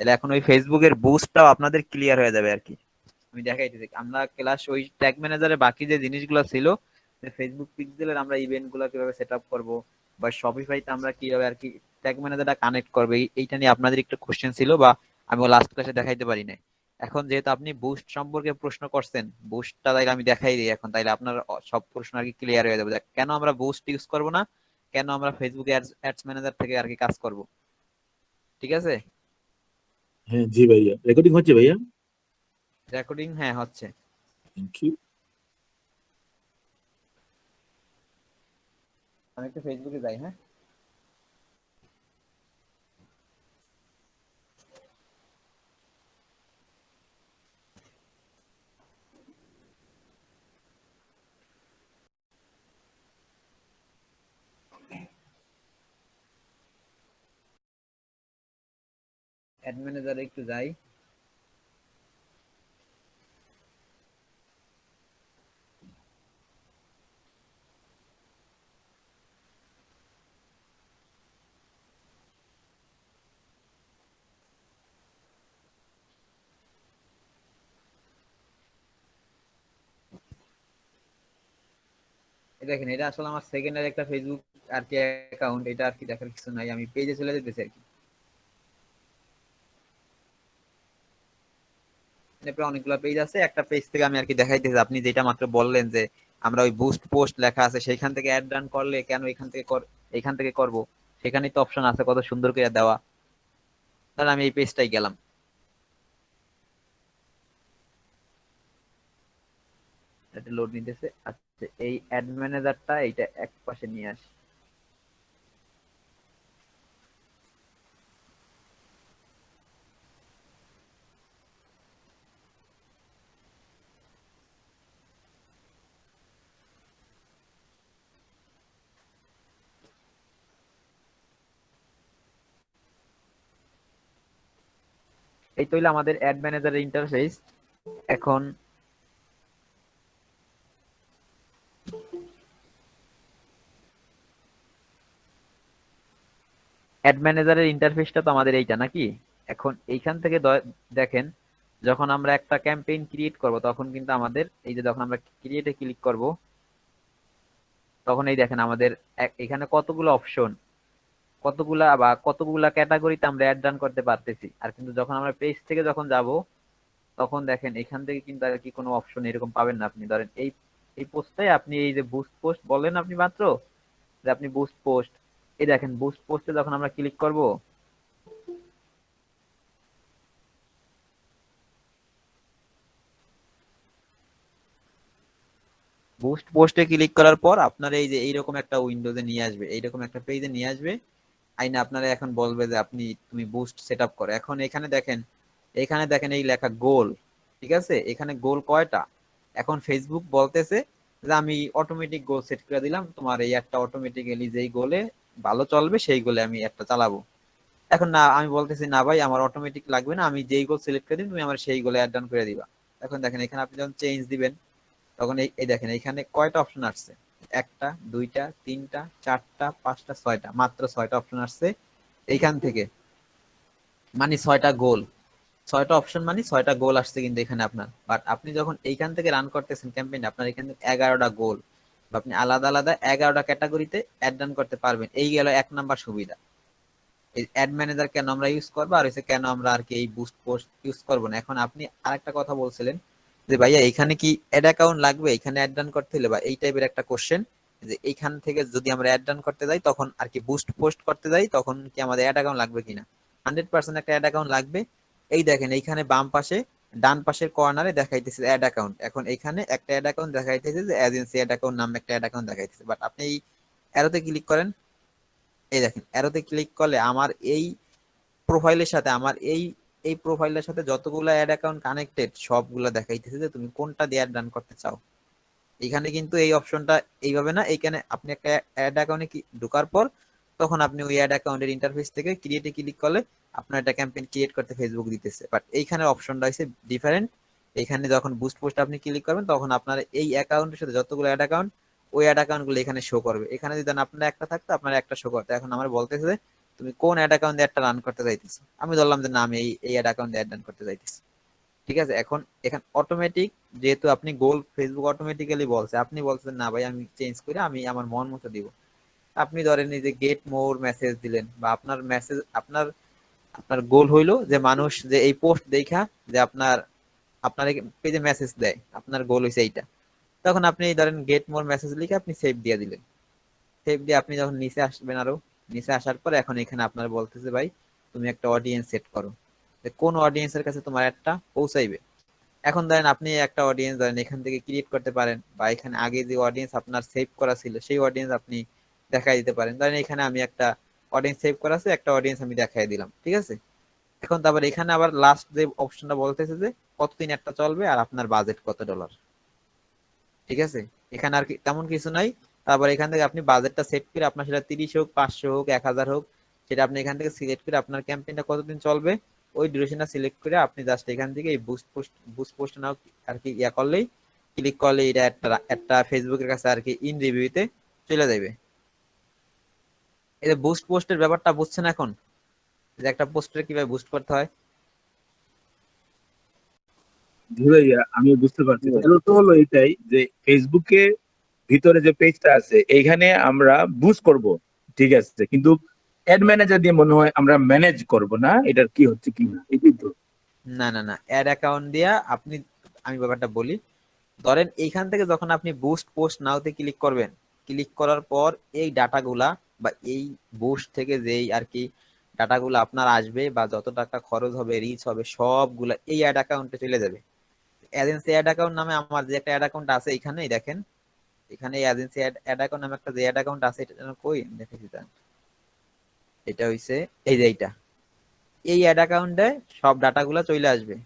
তাহলে এখন ওই ফেসবুকের বুস্টটাও আপনাদের ক্লিয়ার হয়ে যাবে আর কি। আমি দেখাইতেছি আমরা ক্লাস ওই ট্যাগ ম্যানেজারে বাকি যে জিনিসগুলো ছিল, ফেসবুক পিক্সেলের আমরা ইভেন্ট গুলো কিভাবে সেট আপ করবো, বা শপিফাইতে আমরা কিভাবে আর কি ট্যাগ ম্যানেজারটা কানেক্ট করবে, এইটা নিয়ে আপনাদের একটু কোশ্চেন ছিল, বা আমি লাস্ট ক্লাসে দেখাইতে পারি নাই। এখন যেহেতু আপনি বুস্ট সম্পর্কে প্রশ্ন করছেন, বুস্টটা তাইলে আমি দেখাই দিই এখন, তাইলে আপনার সব প্রশ্ন আর কি ক্লিয়ার হয়ে যাবে যে কেন আমরা বুস্ট ইউজ করবো না, কেন আমরা ফেসবুক অ্যাডস ম্যানেজার থেকে আর কি কাজ করব। ঠিক আছে? হ্যাঁ জি ভাইয়া, রেকর্ডিং হচ্ছে ভাইয়া? রেকর্ডিং হ্যাঁ হচ্ছে। Thank you. আমি একটু ফেসবুকে যাই, হ্যাঁ। অ্যাড ম্যানেজারে একটু যাই। এই দেখেন, এটা আসলে আমার সেকেন্ডারি একটা ফেসবুক আর কি অ্যাকাউন্ট, এটা আর কি দেখার কিছু নাই, আমি পেজে চলে যেতেছি আর কি। এরপরে অনেকগুলো পেজ আছে, একটা পেজ থেকে আমি আর কি দেখাইতেছি। আপনি যেটা মাত্র বললেন যে আমরা ওই বুস্ট পোস্ট লেখা আছে সেইখান থেকে অ্যাড রান করলে কেন এখান থেকে করব, সেখানেই তো অপশন আছে কত সুন্দর করে দেওয়া। তাহলে আমি এই পেজটাই গেলাম। এটা লোড নিতেছে। আচ্ছা, এই অ্যাড ম্যানেজারটা এইটা এক পাশে নিয়ে আসি। এই তো হইলো আমাদের অ্যাড ম্যানেজারের ইন্টারফেস। এখন অ্যাড ম্যানেজারের ইন্টারফেসটা তো আমাদের এইটা নাকি। এখন এইখান থেকে দেখেন, যখন আমরা একটা ক্যাম্পেইন ক্রিয়েট করব তখন কিন্তু আমাদের এই যে যখন আমরা ক্রিয়েটে ক্লিক করব, তখন এই দেখেন আমাদের এখানে কতগুলো অপশন, কতগুলা ক্যাটাগরিতে আমরা অ্যাড রান করতে পারতেছি। আর কিন্তু যখন আমরা পেজ থেকে যখন যাব, তখন দেখেন এখান থেকে কিন্তু আর কি কোনো অপশন এরকম পাবেন না। আপনি ধরেন এই এই পোস্টে আপনি এই যে বুস্ট পোস্ট বললেন আপনি মাত্র, যে আপনি বুস্ট পোস্ট, এই দেখেন বুস্ট পোস্টে যখন আমরা ক্লিক করব, বুস্ট পোস্টে ক্লিক করার পর আপনার এই যে এইরকম একটা উইন্ডোজে নিয়ে আসবে, এইরকম একটা পেজে নিয়ে আসবে। আইনা আপনারা এখন বলবে যে তুমি বুস্ট সেট আপ করো। এখন এখানে দেখেন এই লেখা গোল। ঠিক আছে, এখানে গোল কয়টা? এখন ফেসবুক বলতেছে যে আমি অটোমেটিক গোল সেট করে দিলাম, তোমার এই একটা অটোমেটিক্যালি যেই গোলে ভালো চলবে সেই গোলে আমি একটা চালাবো। এখন না, আমি বলতেছি না ভাই আমার অটোমেটিক লাগবে না, আমি যেই গোল সিলেক্ট করে দিন তুমি আমার সেই গোলে অ্যাড ডান করে দিবা। এখন দেখেন এখানে আপনি যখন চেঞ্জ দিবেন, তখন এই দেখেন এখানে কয়টা অপশন আসছে, একটা, দুইটা, তিনটা, চারটা, পাঁচটা, ছয়টা, মাত্র ছয়টা অপশন আসছে এইখান থেকে। মানে ছয়টা গোল, ছয়টা অপশন মানে ছয়টা গোল আসছে কিন্তু এখানে আপনার। বাট আপনি যখন এইখান থেকে রান করতেছেন ক্যাম্পেইন, আপনার এখানে 11টা গোল, বা আপনি আলাদা আলাদা 11টা ক্যাটাগরিতে অ্যাড রান করতে পারবেন। এই গেল এক নাম্বার সুবিধা। এই অ্যাড ম্যানেজার কেন আমরা ইউজ করবো, আর হচ্ছে কেন আমরা আর কি এই বুস্ট পোস্ট ইউজ করবো না। এখন আপনি আরেকটা কথা বলছিলেন যে ভাইয়া এখানে কি অ্যাড অ্যাকাউন্ট লাগবে এখানে অ্যাড রান করতে হলে, বা এই টাইপের একটা কোশ্চেন, যে এইখান থেকে যদি আমরা অ্যাড রান করতে যাই তখন আর কি বুস্ট পোস্ট করতে যাই তখন কি আমাদের অ্যাড অ্যাকাউন্ট লাগবে কিনা। 100% একটা অ্যাড অ্যাকাউন্ট লাগবে। এই দেখেন এইখানে বাম পাশে ডান পাশের কর্নারে দেখাইতেছে অ্যাড অ্যাকাউন্ট। এখন এখানে একটা অ্যাড অ্যাকাউন্ট দেখাইতেছে যে এজেন্সি অ্যাড অ্যাকাউন্ট নামে একটা অ্যাড অ্যাকাউন্ট দেখাইতেছে। বাট আপনি এই অ্যারোতে ক্লিক করেন, এই দেখেন অ্যারোতে ক্লিক করলে আমার এই প্রোফাইলের সাথে আমার এই এই প্রোফাইলের সাথে যতগুলো অ্যাড অ্যাকাউন্ট কানেক্টেড সবগুলো দেখাইতেছে যে তুমি কোনটা দিয়ে অ্যাড রান করতে চাও। এখানে কিন্তু এই অপশনটা এইভাবে না, এইখানে আপনি একটা অ্যাড অ্যাকাউন্টে ঢোকার পর তখন আপনি ওই অ্যাড অ্যাকাউন্টের ইন্টারফেস থেকে ক্রিয়েটে ক্লিক করলে আপনার একটা ক্যাম্পেইন ক্রিয়েট করতে ফেসবুক দিতেছে। বাট এইখানে অপশনটা হচ্ছে ডিফারেন্ট। এখানে যখন বুস্ট পোস্ট আপনি ক্লিক করবেন তখন আপনার এই অ্যাকাউন্টের সাথে যতগুলো অ্যাড অ্যাকাউন্ট, ওই অ্যাড অ্যাকাউন্ট গুলো এখানে শো করবে। এখানে যদি আপনার একটা থাকতো আপনার একটা শো করতো। এখন আমার বলতেছে তুমি কোন অ্যাড অ্যাকাউন্ট দিয়ে একটা রান করতে চাইতেছো। আমি ধরলাম যে না আমি এই অ্যাড অ্যাকাউন্ট দিয়ে রান করতে চাইতেছি। ঠিক আছে, এখন এখানে অটোমেটিক যেহেতু আপনি গোল ফেসবুক অটোমেটিক্যালি বলছে, আপনি বলছেন না ভাই আমি চেঞ্জ করে আমি আমার মন মতো দিব। আপনি ধরেন এই যে গেট মোর মেসেজ দিলেন, বা আপনার মেসেজ আপনার আপনার গোল হইলো যে মানুষ যে এই পোস্ট দেখা যে আপনার আপনার পেজে মেসেজ দেয়, আপনার গোল হইছে এইটা। তখন আপনি ধরেন গেট মোর মেসেজ লিখে আপনি সেভ দিয়ে দিলেন। সেভ দিয়ে আপনি যখন নিচে আসবেন, আরো নিচে আসার পর এখন এখানে আপনার বলতেছে ভাই তুমি একটা অডিয়েন্স সেট করো, যে কোন অডিয়েন্সের কাছে তোমার একটা পৌঁছাইবে। এখন ধরেন আপনি একটা অডিয়েন্স ধরেন এখান থেকে ক্রিয়েট করতে পারেন, বা এখানে আগে যে অডিয়েন্স আপনার সেভ করা ছিল সেই অডিয়েন্স আপনি দেখাই দিতে পারেন। ধরেন এখানে আমি একটা অডিয়েন্স সেভ করা আছে, একটা অডিয়েন্স আমি দেখাই দিলাম। ঠিক আছে, এখন তারপর এখানে আবার লাস্ট যে অপশনটা বলতেছে যে কতদিন একটা চলবে আর আপনার বাজেট কত ডলার। ঠিক আছে, এখানে আর তেমন কিছু নাই। তারপর এখান থেকে আপনি বাজেটটা সেট করে আপনার সেটা 30 হোক, 500 হোক, 1000 হোক, সেটা আপনি এখান থেকে সিলেক্ট করে আপনার ক্যাম্পেইনটা কতদিন চলবে ওই ডিউরেশনটা সিলেক্ট করে আপনি জাস্ট এখান থেকে এই বুস্ট পোস্ট নাও আর কি ইয়া করলেই, ক্লিক করলে এটা একটা একটা ফেসবুকের কাছে আর কি ইন রিভিউতে চলে যাবে। এই যে বুস্ট পোস্টের ব্যাপারটা বুঝছেন এখন, যে একটা পোস্টের কিভাবে বুস্ট করতে হয়। জি ভাইয়া, আমি বুঝতে পারছি। এর তো হলো এটাই যে ফেসবুকে ভিতরে যে পেজটা আছে এইখানে আমরা বুস্ট করব, ঠিক আছে, কিন্তু অ্যাড ম্যানেজার দিয়ে মনে হয় আমরা ম্যানেজ করব না, এটার কি হচ্ছে কি না, এটাই তো। না না না, অ্যাড অ্যাকাউন্ট দিয়া আপনি, আমি ব্যাপারটা বলি। ধরেন এইখান থেকে যখন আপনি বুস্ট পোস্ট নাওতে ক্লিক করবেন, ক্লিক করার পর এই ডাটাগুলা বা এই বুস্ট থেকে যেই আর কি ডাটাগুলো আপনার আসবে বা যত টাকা খরচ হবে রিচ হবে সবগুলা এই অ্যাড অ্যাকাউন্টে চলে যাবে। এজেন্সি অ্যাড অ্যাকাউন্ট নামে আমার যে একটা অ্যাড অ্যাকাউন্ট আছে এখানেই দেখেন, এখানে এজেন্সি অ্যাড অ্যাকাউন্ট নামে একটা যে অ্যাড অ্যাকাউন্ট আছে এটা যেন কই দেখেছি তা। এটা হইছে এই যে এইটা, এই অ্যাড অ্যাকাউন্টে সব ডাটাগুলা চলে আসবে।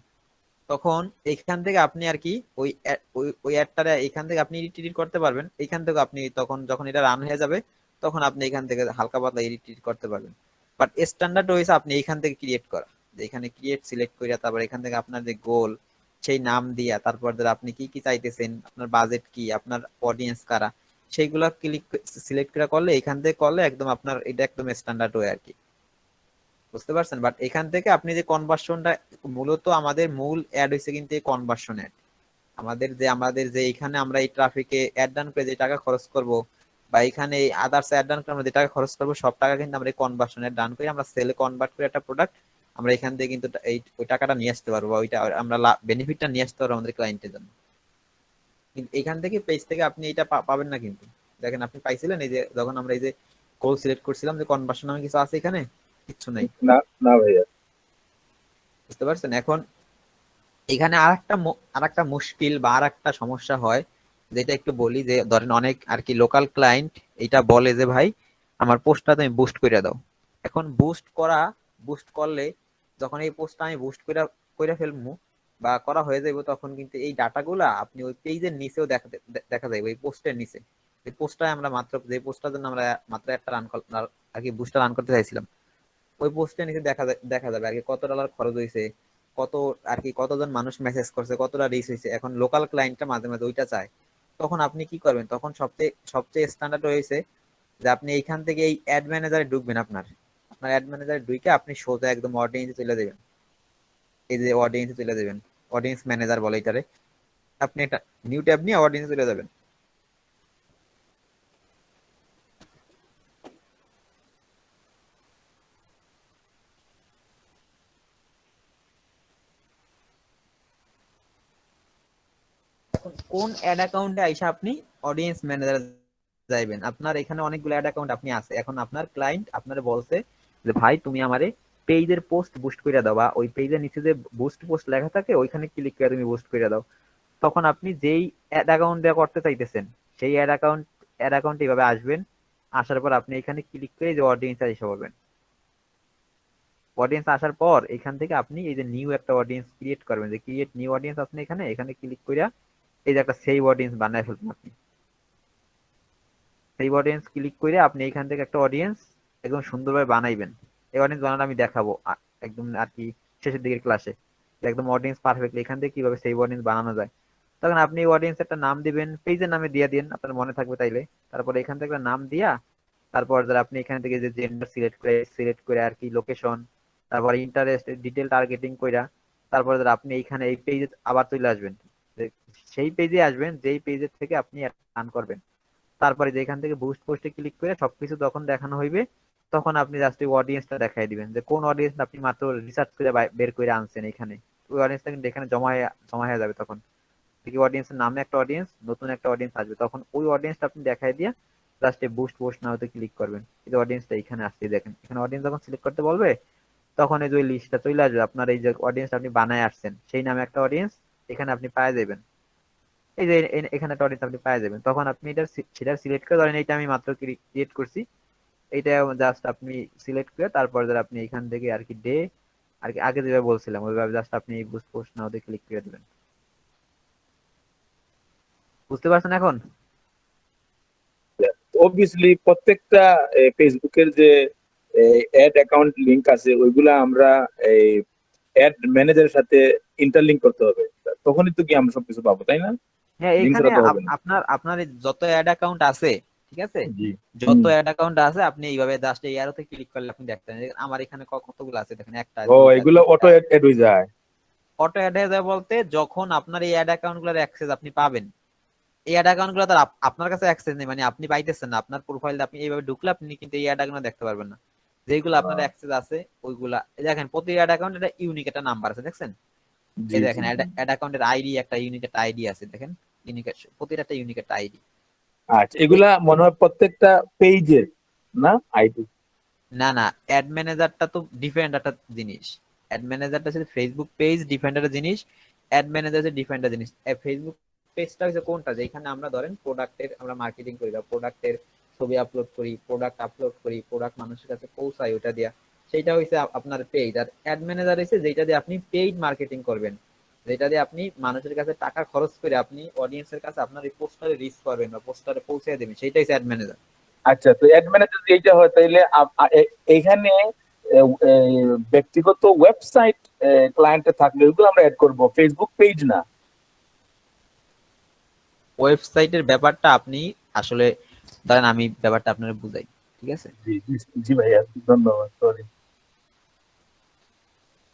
তখন এখান থেকে আপনি আর কি ওই অ্যাডটা এখান থেকে আপনি এডিট করতে পারবেন। এখান থেকে আপনি তখন যখন এটা রান হয়ে যাবে তখন আপনি এখান থেকে হালকা পাতলা এডিট করতে পারবেন। বাট স্ট্যান্ডার্ড হয়েছে আপনি এখান থেকে ক্রিয়েট করা, যে এখানে ক্রিয়েট সিলেক্ট করিয়া তারপর এখান থেকে আপনার যে গোল সেই নাম দিয়া, তারপর ধর আপনি কি কি চাইতেছেন, আপনার বাজেট কি, আপনার অডিয়েন্স কারা, সেইগুলা ক্লিক সিলেক্ট করে করলে এখান থেকে করলে একদম আপনার এটা একদম স্ট্যান্ডার্ড হয়ে আর কি। বুঝতে পারছেন, বাট এখান থেকে আপনি যে কনভার্সনটা, মূলত আমাদের মূল অ্যাড হয়েছে কিন্তু এই কনভার্সন অ্যাড। আমাদের যে এখানে আমরা এই ট্রাফিকে অ্যাড ডান করে যে টাকা খরচ করব, বা এখানে আদার্স অ্যাড ডান করে আমরা যে টাকা খরচ করবো সব টাকা কিন্তু আমরা এই কনভার্সন অ্যাড ডান করে আমরা সেলে কনভার্ট করে একটা প্রোডাক্ট আমরা এখান থেকে কিন্তু এই ওই টাকাটা নিয়ে আসতে পারবো, ওইটা আমরা বেনিফিটটা নিয়ে আসতে পারবো আমাদের ক্লায়েন্টের জন্য। কিন্তু এখান থেকে পেজ থেকে আপনি এটা পাবেন না কিন্তু। দেখেন আপনি পাইছিলেন এই যে যখন আমরা এই যে গোল সিলেক্ট করছিলাম যে কনভার্সন নামে কিছু আছে এখানে, কিচ্ছু নাই। না না ভাইয়া। বুঝতে পারছেন, এখন এখানে আর একটা মুশকিল বা আর একটা সমস্যা হয়, যেটা একটু বলি, যে ধরেন অনেক আর কি লোকাল ক্লায়েন্ট এটা বলে যে ভাই আমার পোস্টটা তুমি বুস্ট করে দাও। এখন বুস্ট করলে যখন এই পোস্টটা আমি বুস্ট করে করে ফেলবো বা করা হয়ে যাবে, তখন কিন্তু এই ডাটাগুলা আপনি ওই পেজের নিচেও দেখা যাবে, ওই পোস্টের নিচে। এই পোস্টটা আমরা মাত্র যে পোস্টটার জন্য আমরা মাত্র একটা রান আর কি বুস্টটা রান করতে চাইছিলাম, ওই পোস্টের নিচে দেখা যাবে আর কি কত ডলার খরচ হয়েছে, কত আর কি কতজন মানুষ মেসেজ করছে, কতটা রিচ হয়েছে। এখন লোকাল ক্লায়েন্টটা মাঝে মাঝে ওইটা চায়। তখন আপনি কি করবেন, তখন সবচেয়ে সবচেয়ে স্ট্যান্ডার্ড হয়েছে যে আপনি এইখান থেকে এই অ্যাড ম্যানেজারে ঢুকবেন, আপনার আপনার অ্যাড ম্যানেজারে ঢুকে আপনি সোজা একদম অডিয়েন্সে চলে যাবেন। এই যে অডিয়েন্সে চলে যাবেন, অডিয়েন্স ম্যানেজার বলে এটারে। আপনি একটা নিউ ট্যাব নিয়ে অডিয়েন্সে চলে যাবেন। কোন অ্যাড অ্যাকাউন্টে আইসা আপনি অডিয়েন্স ম্যানেজার যাইবেন। আপনার এখানে অনেকগুলো অ্যাড অ্যাকাউন্ট আপনি আছে, এখন আপনার ক্লায়েন্ট আপনার বলছে যে ভাই তুমি আমারে পেজের পোস্ট বুস্ট করে দাও, বা ওই পেজের নিচে যে বুস্ট পোস্ট লেখা থাকে ওইখানে ক্লিক করে তুমি বুস্ট করে দাও। তখন আপনি যেই অ্যাড অ্যাকাউন্ট দেওয়া করতে চাইতেছেন সেই অ্যাড অ্যাকাউন্ট এইভাবে আসবেন। আসার পর আপনি এখানে ক্লিক করে যে অডিয়েন্স এসে পড়বেন। অডিয়েন্স আসার পর এখান থেকে আপনি এই যে নিউ একটা অডিয়েন্স ক্রিয়েট করবেন, যে ক্রিয়েট নিউ অডিয়েন্স আপনি এখানে এখানে ক্লিক করে এই যে একটা সেভ অডিয়েন্স বানায় ফেলবেন আপনি। সেই অডিয়েন্স ক্লিক করে আপনি এখান থেকে একটা অডিয়েন্স একদম সুন্দরভাবে বানাইবেন। এই অডিয়েন্স বানানো আমি দেখাবো একদম আর কি শেষের দিকের ক্লাসে, একদম অডিয়েন্স পারফেক্টলি এখান থেকে কিভাবে সেই অডিয়েন্স বানানো যায়। তখন আপনি অডিয়েন্স একটা নাম দিবেন, পেজের নামে দিয়ে দিন আপনার মনে থাকবে তাইলে। তারপরে এখান থেকে একটা নাম দিয়া তারপর যারা আপনি এখান থেকে যে জেন্ডার সিলেক্ট করে আর কি লোকেশন, তারপর ইন্টারেস্ট ডিটেল টার্গেটিং কইরা, তারপর যারা আপনি এইখানে এই পেজে আবার চলে আসবেন, যে সেই পেজে আসবেন যেই পেজের থেকে আপনি রান করবেন। তারপরে যে এখান থেকে বুস্ট পোস্টে ক্লিক করে সবকিছু যখন দেখানো হইবে, তখন আপনি জাস্ট ওই অডিয়েন্সটা দেখাই দিবেন, যে কোন অডিয়েন্স আপনি মাত্র রিসার্চ করে বের করে আনছেন এখানে। ওই অডিয়েন্সটা কিন্তু এখানে জমা হয়ে যাবে। তখন দেখি অডিয়েন্সের নামে একটা অডিয়েন্স, নতুন একটা অডিয়েন্স আসবে, তখন ওই অডিয়েন্সটা আপনি দেখাই দিয়ে জাস্ট বুস্ট পোস্ট নাওতে ক্লিক করবেন। এই যে অডিয়েন্সটা এখানে আসছে দেখেন, এখানে অডিয়েন্স যখন সিলেক্ট করতে বলবে, তখন এই যে ওই লিস্টটা চলে আসবে, আপনার এই যে অডিয়েন্স আপনি বানায় আসছেন সেই নামে একটা অডিয়েন্স এখানে আপনি পায়ে যাবেন। এই যে এখানে একটা অডিয়েন্স আপনি পায়ে যাবেন, তখন আপনি সেটা সিলেক্ট করে ধরেন এইটা আমি মাত্র ক্রিয়েট করছি, এইটা জাস্ট আপনি সিলেক্ট করে তারপর ধর আপনি এখান থেকে আর কি ডে আর কি আগে যেভাবে বলছিলাম ওইভাবে জাস্ট আপনি বুস্ট পোস্ট নাওতে ক্লিক করে দিবেন। বুঝতে পারছেন এখন? অবভিয়াসলি প্রত্যেকটা ফেসবুকের যে অ্যাড অ্যাকাউন্ট লিংক আছে ওইগুলা আমরা এই অ্যাড ম্যানেজারের সাথে ইন্টারলিংক করতে হবে, তখনই তো কি আমরা সবকিছু পাবো, তাই না? হ্যাঁ, লিংক এখানে ছাড়া তো হবে না। আপনার আপনার এই যত অ্যাড অ্যাকাউন্ট আছে, ঠিক আছে, জি। যত অ্যাড অ্যাকাউন্ট আছে আপনি এইভাবে জাস্ট এই অ্যারোতে ক্লিক করলে আপনি দেখতে পারেন। দেখেন আমার এখানে কতগুলো আছে দেখেন, একটা ও, দুইটা এগুলো তিনটা। অটো অ্যাড হয়ে যায়। অটো অ্যাড হয়ে যায় বলতে যখন আপনার এই অ্যাড অ্যাকাউন্ট গুলোর অ্যাক্সেস আপনি পাবেন, এই অ্যাড অ্যাকাউন্ট গুলো তো আপনার কাছে অ্যাক্সেস নেই, মানে আপনি পাইতেছেন না। আপনার প্রোফাইলে আপনি এইভাবে ঢুকলে আপনি কিন্তু এই অ্যাড অ্যাকাউন্ট দেখতে পারবেন না। যেগুলো আপনার অ্যাক্সেস আছে ওইগুলা এই দেখেন, প্রতি অ্যাড অ্যাকাউন্ট একটা ইউনিক একটা নাম্বার আছে দেখছেন। জি এই জি দেখেন জি। অ্যাড অ্যাকাউন্টের আইডি একটা ইউনিক একটা আইডি আছে দেখেন, ইউনিক, প্রতিটা একটা ইউনিক একটা আইডি। আচ্ছা, এগুলা মনে হয় প্রত্যেকটা পেজের না আইডি? না না, অ্যাড ম্যানেজারটা তো ডিফারেন্ট একটা জিনিস। অ্যাড ম্যানেজারটা হচ্ছে ফেসবুক পেজ ডিফারেন্ট একটা জিনিস, অ্যাড ম্যানেজার হচ্ছে ডিফারেন্ট একটা জিনিস। ফেসবুক পেজটা হচ্ছে কোনটা, যেখানে আমরা ধরেন প্রোডাক্টের আমরা মার্কেটিং করি বা প্রোডাক্টের ছবি আপলোড করি, প্রোডাক্ট আপলোড করি, প্রোডাক্ট মানুষের কাছে পৌঁছাই ওটা দিয়া, সেইটা হচ্ছে আপনার পেজ। আর অ্যাড ম্যানেজার হচ্ছে যেটা দিয়ে আপনি পেইড মার্কেটিং করবেন, যেটা দিয়ে আপনি মানুষের কাছে টাকা খরচ করে আপনি অডিয়েন্সের কাছে আপনার এই পোস্টারে রিচ করবেন বা পোস্টারে পৌঁছে দেবেন, সেইটাই হচ্ছে অ্যাড ম্যানেজার। আচ্ছা, তো অ্যাড ম্যানেজার যদি এইটা হয় তাইলে এইখানে এ, এ, ব্যক্তিগত ওয়েবসাইট ক্লায়েন্টে থাকলে ওগুলো আমরা অ্যাড করব, ফেসবুক পেজ না। ওয়েবসাইটের ব্যাপারটা আপনি আসলে ধরেন আমি ব্যাপারটা আপনার বুঝাই, ঠিক আছে। জি জি জি ভাইয়া, ধন্যবাদ, সরি।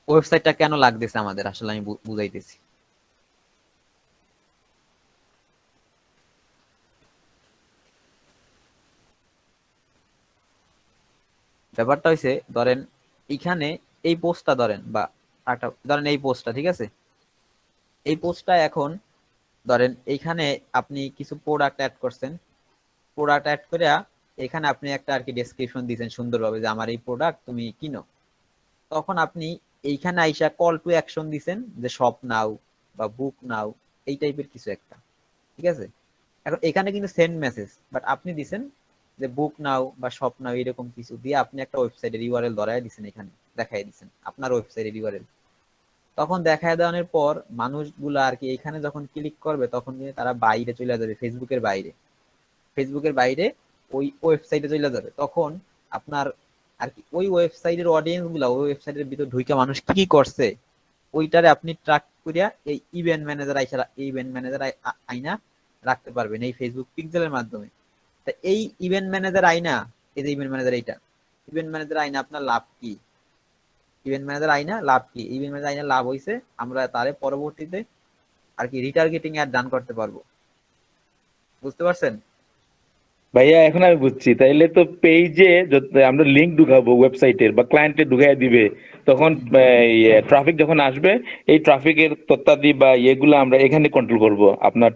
ওয়েবসাইটটা কেন লাগতেছে আমাদের আসলে আমি বুঝাইতেছি। ব্যাপারটা হইছে ধরেন এখানে এই পোস্টটা ধরেন বা ধরেন এই পোস্টটা, ঠিক আছে, এই পোস্টটা এখন ধরেন এইখানে আপনি কিছু প্রোডাক্ট অ্যাড করছেন, প্রোডাক্ট অ্যাড করে এখানে আপনি একটা আর কি ডেসক্রিপশন দিয়েছেন সুন্দরভাবে যে আমার এই প্রোডাক্ট তুমি কিনো। তখন আপনি এইখানে আইসা কল টু অ্যাকশন দিছেন যে শপ নাও বা বুক নাও, এই টাইপের কিছু একটা, ঠিক আছে। এখন এখানে কিন্তু সেন্ড মেসেজ, বাট আপনি দিছেন যে বুক নাও বা শপ নাও এরকম কিছু দিয়ে আপনি একটা ওয়েবসাইটের ইউআরএল ধরায় দিছেন, এখানে দেখাই দিছেন আপনার ওয়েবসাইটের ইউআরএল। তখন দেখায় দেওয়ানোর পর মানুষগুলো আর কি এখানে যখন ক্লিক করবে তখন কিন্তু তারা বাইরে চলে যাবে, ফেসবুকের বাইরে, ফেসবুকের বাইরে ওই ওয়েবসাইটে চলে যাবে। তখন আপনার আর কি ওই ওয়েবসাইটের অডিয়েন্স গুলা ওই ওয়েবসাইটের ভিতর ঢুকে মানুষ কি কি করছে ওইটারে আপনি ট্র্যাক করিয়া এই ইভেন্ট ম্যানেজার আইনা রাখতে পারবেন এই ফেসবুক পিক্সেলের মাধ্যমে। তা এই ইভেন্ট ম্যানেজার আইনা, এই যে ইভেন্ট ম্যানেজার এইটা, ইভেন্ট ম্যানেজার আইনা আপনার লাভ কি, ইভেন্ট ম্যানেজার আইনা লাভ কি, ইভেন্ট ম্যানেজার আইনা লাভ হইছে আমরা তারে পরবর্তীতে আর কি রিটার্গেটিং অ্যাড রান করতে পারবো। বুঝতে পারছেন? ভাইয়া এখন আমি বুঝছি, তাইলে তো পেজে আমরা লিংক ঢুকাবো ওয়েবসাইটের বা ক্লায়েন্টে ঢুকাই দিবে, তখন ট্রাফিক যখন আসবে এই ট্রাফিকের তথ্যাদি বা ইয়েগুলো আমরা এখানে কন্ট্রোল করব আপনার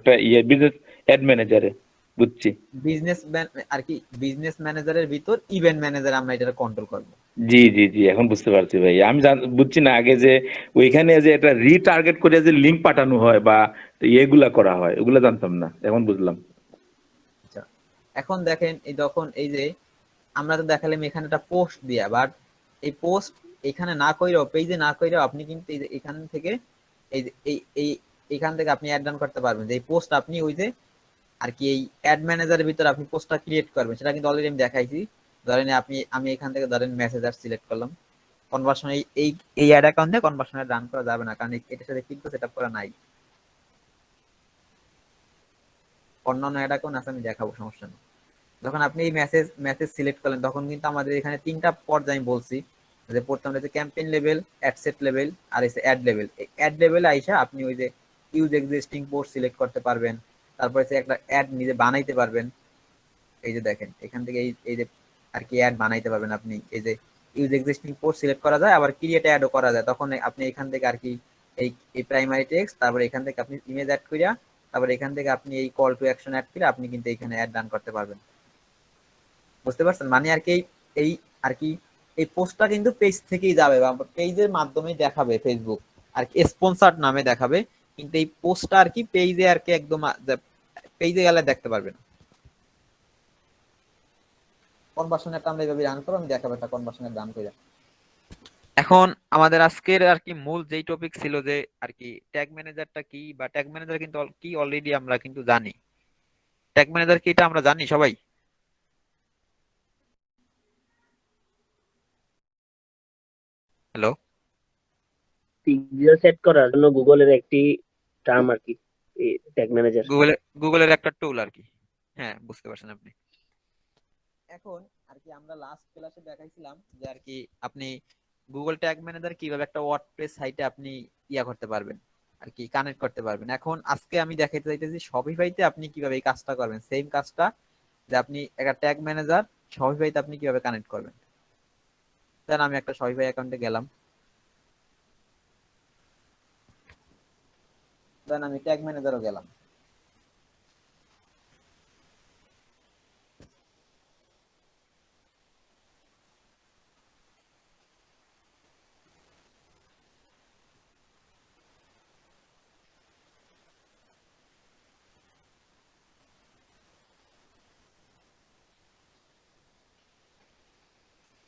বিজনেস অ্যাড ম্যানেজারে। বুঝছি। বিজনেস আর কি বিজনেস ম্যানেজারের ভিতর ইভেন্ট ম্যানেজার আমরা এটা কন্ট্রোল করব। জি জি জি, এখন বুঝতে পারছি ভাই। আমি বুঝছি না আগে যে ওইখানে যে একটা রিটার্গেট করে যে লিংক পাঠানো হয় বা এগুলা করা হয় ওগুলা জানতাম না, এখন বুঝলাম। আচ্ছা, এখন দেখেন এই যখন এই যে আমরা তো দেখালাম এখানে একটা পোস্ট দিয়া, বাট এই পোস্ট এখানে না কইরাও পেজে না কইরাও আপনি কিন্তু এই যে এখান থেকে এই যে এই এখান থেকে আপনি অ্যাড ডান করতে পারবেন, যে এই পোস্ট আপনি ওই যে আর কি এই অ্যাড ম্যানেজারের ভিতরে আপনি পোস্টটা ক্রিয়েট করবেন, সেটা কিন্তু অলরেডি আমি দেখাইছি। ধরেন আমি এখান থেকে ধরেন মেসেজার সিলেক্ট করলাম, কনভার্সন এই এই এই অ্যাড অ্যাকাউন্টে কনভার্সন রান করা যাবে না, কারণ এটার সাথে কিন্তু সেটআপ করা নাই। অন্যান্য অ্যাড অ্যাকাউন্ট আছে আমি দেখাবো, সমস্যা নেই। যখন আপনি এই মেসেজ মেসেজ সিলেক্ট করলেন তখন কিন্তু আমাদের এখানে তিনটা পর্যায়ে আমি বলছি যে প্রথম হচ্ছে ক্যাম্পেইন লেভেল, অ্যাডসেট লেভেল আর হচ্ছে অ্যাড লেভেল। অ্যাড লেভেলে আইসা আপনি ওই যে ইউজ এক্সিস্টিং পোস্ট সিলেক্ট করতে পারবেন, তারপর হচ্ছে একটা অ্যাড নিজে বানাইতে পারবেন। এই যে দেখেন এখান থেকে এই যে আর কি অ্যাড বানাইতে পারবেন আপনি। এই যে ইউজ এক্সিস্টিং পোস্ট সিলেক্ট করা যায়, আবার ক্রিয়েট অ্যাডও করা যায়। তখন আপনি এখান থেকে আর কি এই এই প্রাইমারি টেক্সট, তারপর এখান থেকে আপনি ইমেজ অ্যাড করিয়া, তারপর এখান থেকে আপনি এই কল টু অ্যাকশন অ্যাড করে আপনি কিন্তু এখানে অ্যাড রান করতে পারবেন। বুঝতে পারছেন? মানে আর কি এই আর কি এই পোস্টটা কিন্তু পেজ থেকেই যাবে বা পেজের মাধ্যমে দেখাবে ফেসবুক আর কি, স্পন্সর্ড নামে দেখাবে। কিন্তু এই পোস্টটা আর কি পেজে আর কি একদম পেজে গেলে দেখতে পারবেন। কনভার্সনের আমরা এইভাবে রান করব, আমি দেখাবো একটা কনভার্সনের রান করে। এখন আমাদের আজকের আর কি মূল যেই টপিক ছিল যে আর কি ট্যাগ ম্যানেজারটা কি, বা ট্যাগ ম্যানেজার কিন্তু কি অলরেডি আমরা কিন্তু জানি। ট্যাগ ম্যানেজার কি এটা আমরা জানি সবাই। হ্যালো। পিক্সেল সেট করার জন্য গুগলের একটি টার্ম আর কি, ট্যাগ ম্যানেজার। গুগলের একটা টুল আর কি। হ্যাঁ, বুঝতে পারছেন আপনি। এখন আর কি আমরা লাস্ট ক্লাসে দেখাইছিলাম যে আর কি আপনি গুগল ট্যাগ ম্যানেজার কিভাবে একটা ওয়ার্ডপ্রেস সাইটে আপনি ইয়া করতে পারবেন আর কি, কানেক্ট করতে পারবেন। এখন আজকে আমি দেখাইতে চাইতেছি শপিফাইতে আপনি কিভাবে এই কাজটা করবেন, সেম কাজটা যে আপনি একটা ট্যাগ ম্যানেজার শপিফাইতে আপনি কিভাবে কানেক্ট করবেন। দেন আমি একটা শপিফাই অ্যাকাউন্টে গেলাম, দেন আমি ট্যাগ ম্যানেজারও গেলাম।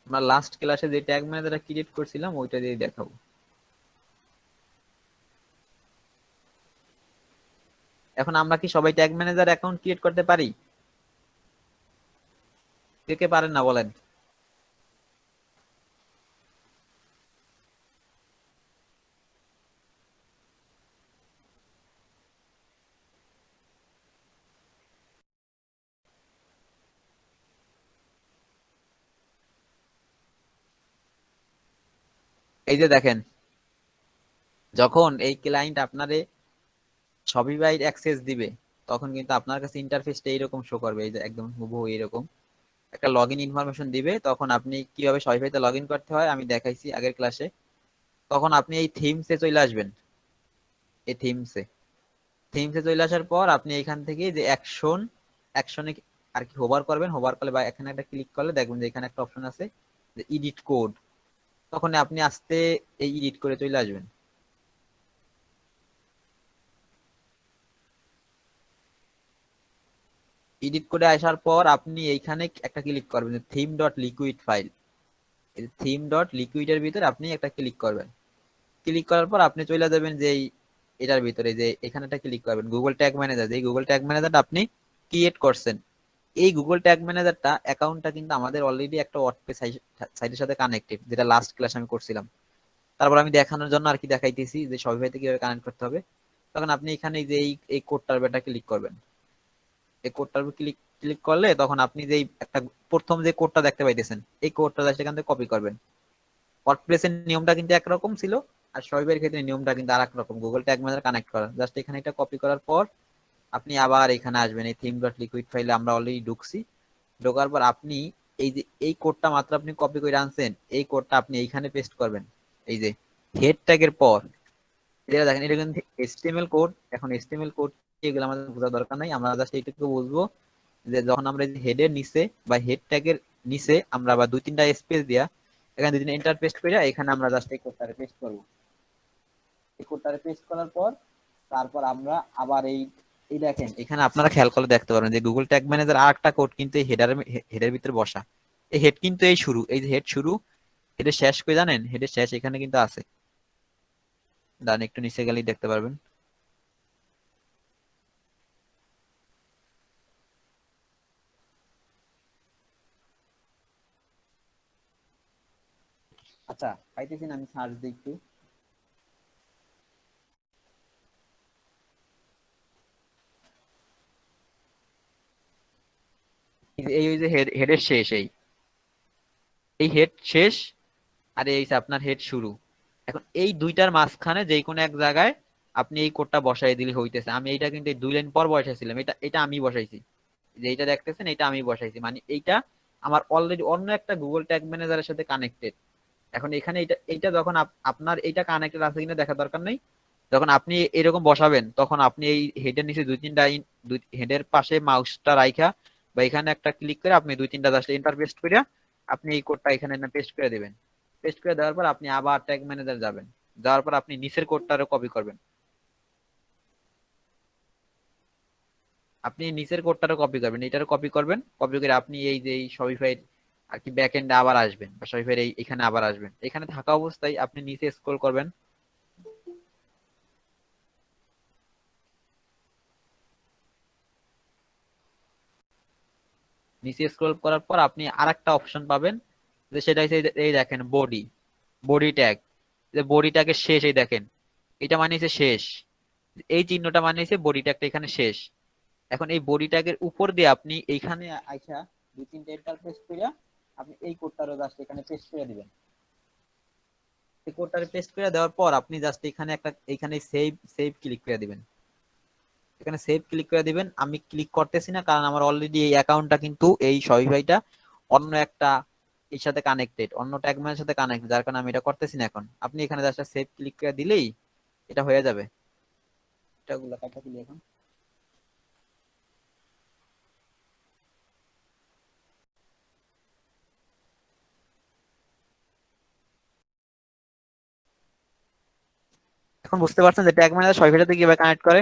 আমরা লাস্ট ক্লাসে যে ট্যাগ ম্যানেজারটা ক্রিয়েট করছিলাম ওইটা দিয়ে দেখাবো। এখন আমরা কি সবাই ট্যাগ ম্যানেজার অ্যাকাউন্ট ক্রিয়েট করতে পারি? কে কে পারেন না বলেন। এই যে দেখেন, যখন এই ক্লায়েন্ট আপনারে শপিফাই অ্যাক্সেস দিবে তখন কিন্তু আপনার কাছে ইন্টারফেসটা এইরকম শো করবে। এই যে একদম হুবহু এরকম একটা লগ ইন ইনফরমেশন দিবে। তখন আপনি কিভাবে শপিফাইতে লগ ইন করতে হয় আমি দেখাইছি আগের ক্লাসে। তখন আপনি এই থিমসে চলে আসবেন। এই থিমসে চলে আসার পর আপনি এখান থেকে যে অ্যাকশনে আর কি হোভার করবেন। হোভার করলে বা এখানে একটা ক্লিক করলে দেখবেন যে এখানে একটা অপশন আছে যে এডিট কোড। তখন আপনি আস্তে এই এডিট করে চলে আসবেন। এডিট করে আসার পর আপনি এইখানে একটা ক্লিক করবেন থিম ডট লিকুইড ফাইল। এই থিম ডট লিকুইড এর ভিতরে আপনি একটা ক্লিক করবেন। ক্লিক করার পর আপনি চলে যাবেন যে এটার ভিতরে যে এখানে একটা ক্লিক করবেন গুগল ট্যাগ ম্যানেজার। যে গুগল ট্যাগ ম্যানেজারটা আপনি ক্রিয়েট করছেন, এই গুগল ট্যাগ ম্যানেজারটা অ্যাকাউন্টটা কিন্তু আমাদের অলরেডি একটা ওয়ার্ডপ্রেস সাইটের সাথে কানেক্টেড, যেটা লাস্ট ক্লাস আমি করছিলাম। তারপর আমি দেখানোর জন্য আর কি দেখাইতেছি যে শপিফাইতে কিভাবে কানেক্ট করতে হবে। তখন আপনি এখানে যে এই কোডটার বেটা ক্লিক করবেন। এই কোডটার উপর ক্লিক ক্লিক করলে তখন আপনি যে একটা প্রথম যে কোডটা দেখতে পাইতেছেন এই কোডটা সেখান থেকে কপি করবেন। ওয়ার্ডপ্রেসের নিয়মটা কিন্তু একরকম ছিল, আর শপিফাইয়ের ক্ষেত্রে নিয়মটা কিন্তু আরেক রকম। গুগল ট্যাগ ম্যানেজার কানেক্ট করা, জাস্ট এখানে এটা কপি করার পর আপনি আবার এখানে আসবেন এই থিম ডট লিকুইড ফাইলে আমরা অলরেডি ঢুকছি। ঢোকার পর আপনি এই যে এই কোডটা মাত্র আপনি কপি করে আনছেন, এই কোডটা আপনি এইখানে পেস্ট করবেন। এই যে হেড ট্যাগের পর এটা দেখেন, এটা কিন্তু HTML কোড। এখন HTML কোড এগুলো আমাদের বোঝার দরকার নাই, আমরা জাস্ট এইটুকু বুঝবো যে যখন আমরা হেডের নিচে বা হেড ট্যাগের নিচে আমরা আবার দুই তিনটা স্পেস দিয়া এখানে দুই তিনটা এন্টার পেস্ট করে এখানে আমরা জাস্ট এই কোডটারে পেস্ট করব। এই কোডটারে পেস্ট করার পর তারপর আমরা আবার এই দেখেন এখানে আপনারা খেয়াল করে দেখতে পারেন যে গুগল ট্যাগ ম্যানেজার আর একটা কোড কিন্তু এই হেডের ভিতরে বসা। এই হেড কিন্তু এই শুরু, এই যে হেড শুরু, হেডের শেষ কই জানেন? হেডের শেষ এখানে কিন্তু আছে, ডান একটু নিচে গেলেই দেখতে পারবেন। আচ্ছা, পাইতেছি না, আমি সার্চ দিই একটু। এই ওই যে হেডের শেষ, এই হেড শেষ, আর এই যে আপনার হেড শুরু। এখন এই দুইটার মাঝখানে যে কোনো এক জায়গায় আপনি এই কোডটা বসাই দিলে হইতেছে। আমি এইটা কিন্তু এই 2 লাইন পর বসাইছিলাম, এটা এটা আমি বসাইছি, যে এইটা দেখতেছেন এটা আমি বসাইছি, মানে এইটা আমার অলরেডি অন্য একটা গুগল ট্যাগ ম্যানেজারের সাথে কানেক্টেড। এখন এখানে এটা এইটা যখন আপনার এইটা কানেক্টেড আছে কিনা দেখার দরকার নেই। যখন আপনি এরকম বসাবেন তখন আপনি এই হেডের নিচে দুই তিনটা হেডের পাশে মাউসটা রাইখা বা এখানে একটা ক্লিক করে আপনি দুই তিনটা জাস্ট এন্টার পেস্ট করে আপনি এই কোডটা এখানে পেস্ট করে দিবেন। পেস্ট করে দেওয়ার পর আপনি আবার ট্যাগ ম্যানেজার যাবেন, যাওয়ার পর আপনি নিচের কোডটারও কপি করবেন। আপনি নিচের কোডটারও কপি করবেন, এটারও কপি করবেন, কপি করে আপনি এই যে এই শপিফাই আর কি ব্যাক এন্ডে আবার আসবেন, বা শপিফাই এখানে আবার আসবেন। এখানে থাকা অবস্থায় আপনি নিচে স্ক্রল করবেন, নিচে স্ক্রল করার পর আপনি আরেকটা অপশন পাবেন, যে সেটা হচ্ছে এই দেখেন বডি, বডি ট্যাগ, যে বডি ট্যাগের শেষ এই দেখেন, এটা মানে হচ্ছে শেষ, এই চিহ্নটা মানে হচ্ছে বডি ট্যাগটা এখানে শেষ। এখন এই বডি ট্যাগের উপর দিয়ে আপনি এইখানে আইসা দুই তিনটা এন্টার পেস্ট করে আপনি এই কোডটারও জাস্ট এখানে পেস্ট করে দিবেন। এই কোডটারে পেস্ট করে দেওয়ার পর আপনি জাস্ট এখানে একটা এখানে সেভ সেভ ক্লিক করে দিবেন, এখানে সেভ ক্লিক করে দিবেন। আমি ক্লিক করতেছি না কারণ আমার অলরেডি এই অ্যাকাউন্টটা কিন্তু এই শপিফাইটা অন্য একটা এর সাথে কানেক্টেড, অন্য ট্যাগ ম্যানের সাথে কানেক্টেড, যার কারণে আমি এটা করতেছি না। এখন আপনি এখানে জাস্ট সেভ ক্লিক করে দিলেই এটা হয়ে যাবে। এটা গুলো কাটা দিলে এখন এখন বুঝতে পারছেন যে ট্যাগ ম্যানেজার শপিফাইটার সাথে কিভাবে কানেক্ট করে।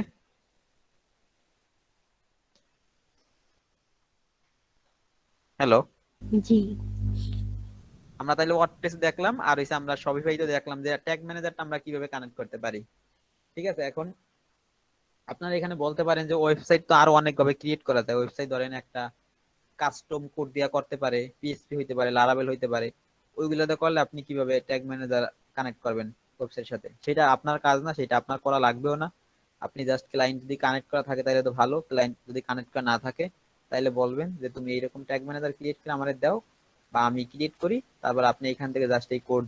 হ্যালো, জি। আমরা তাহলে ওয়ার্ডপ্রেস দেখলাম, আর হইছে আমরা শপিফাইতে দেখলাম যে ট্যাগ ম্যানেজারটা আমরা কিভাবে কানেক্ট করতে পারি। ঠিক আছে, এখন আপনারা এখানে বলতে পারেন যে ওয়েবসাইট তো আরো অনেক ভাবে ক্রিয়েট করা যায়। ওয়েবসাইট ধরেন একটা কাস্টম কোড দিয়া করতে পারে, পিএইচপি হইতে পারে, লারাভেল হইতে পারে। ওইগুলোতে করলে আপনি কিভাবে ট্যাগ ম্যানেজার কানেক্ট করবেন ওয়েবসাইটের সাথে, সেটা আপনার কাজ না, সেটা আপনার করা লাগবেও না। আপনি জাস্ট ক্লায়েন্ট যদি কানেক্ট করা থাকে তাহলে তো ভালো, ক্লায়েন্ট যদি কানেক্ট করা না থাকে তাহলে বলবেন যে তুমি এইরকম ট্যাগ ম্যানেজার ক্রিয়েট করে আমাদের দাও, বা আমি ক্রিয়েট করি। তারপর আপনি এখান থেকে জাস্ট এই কোড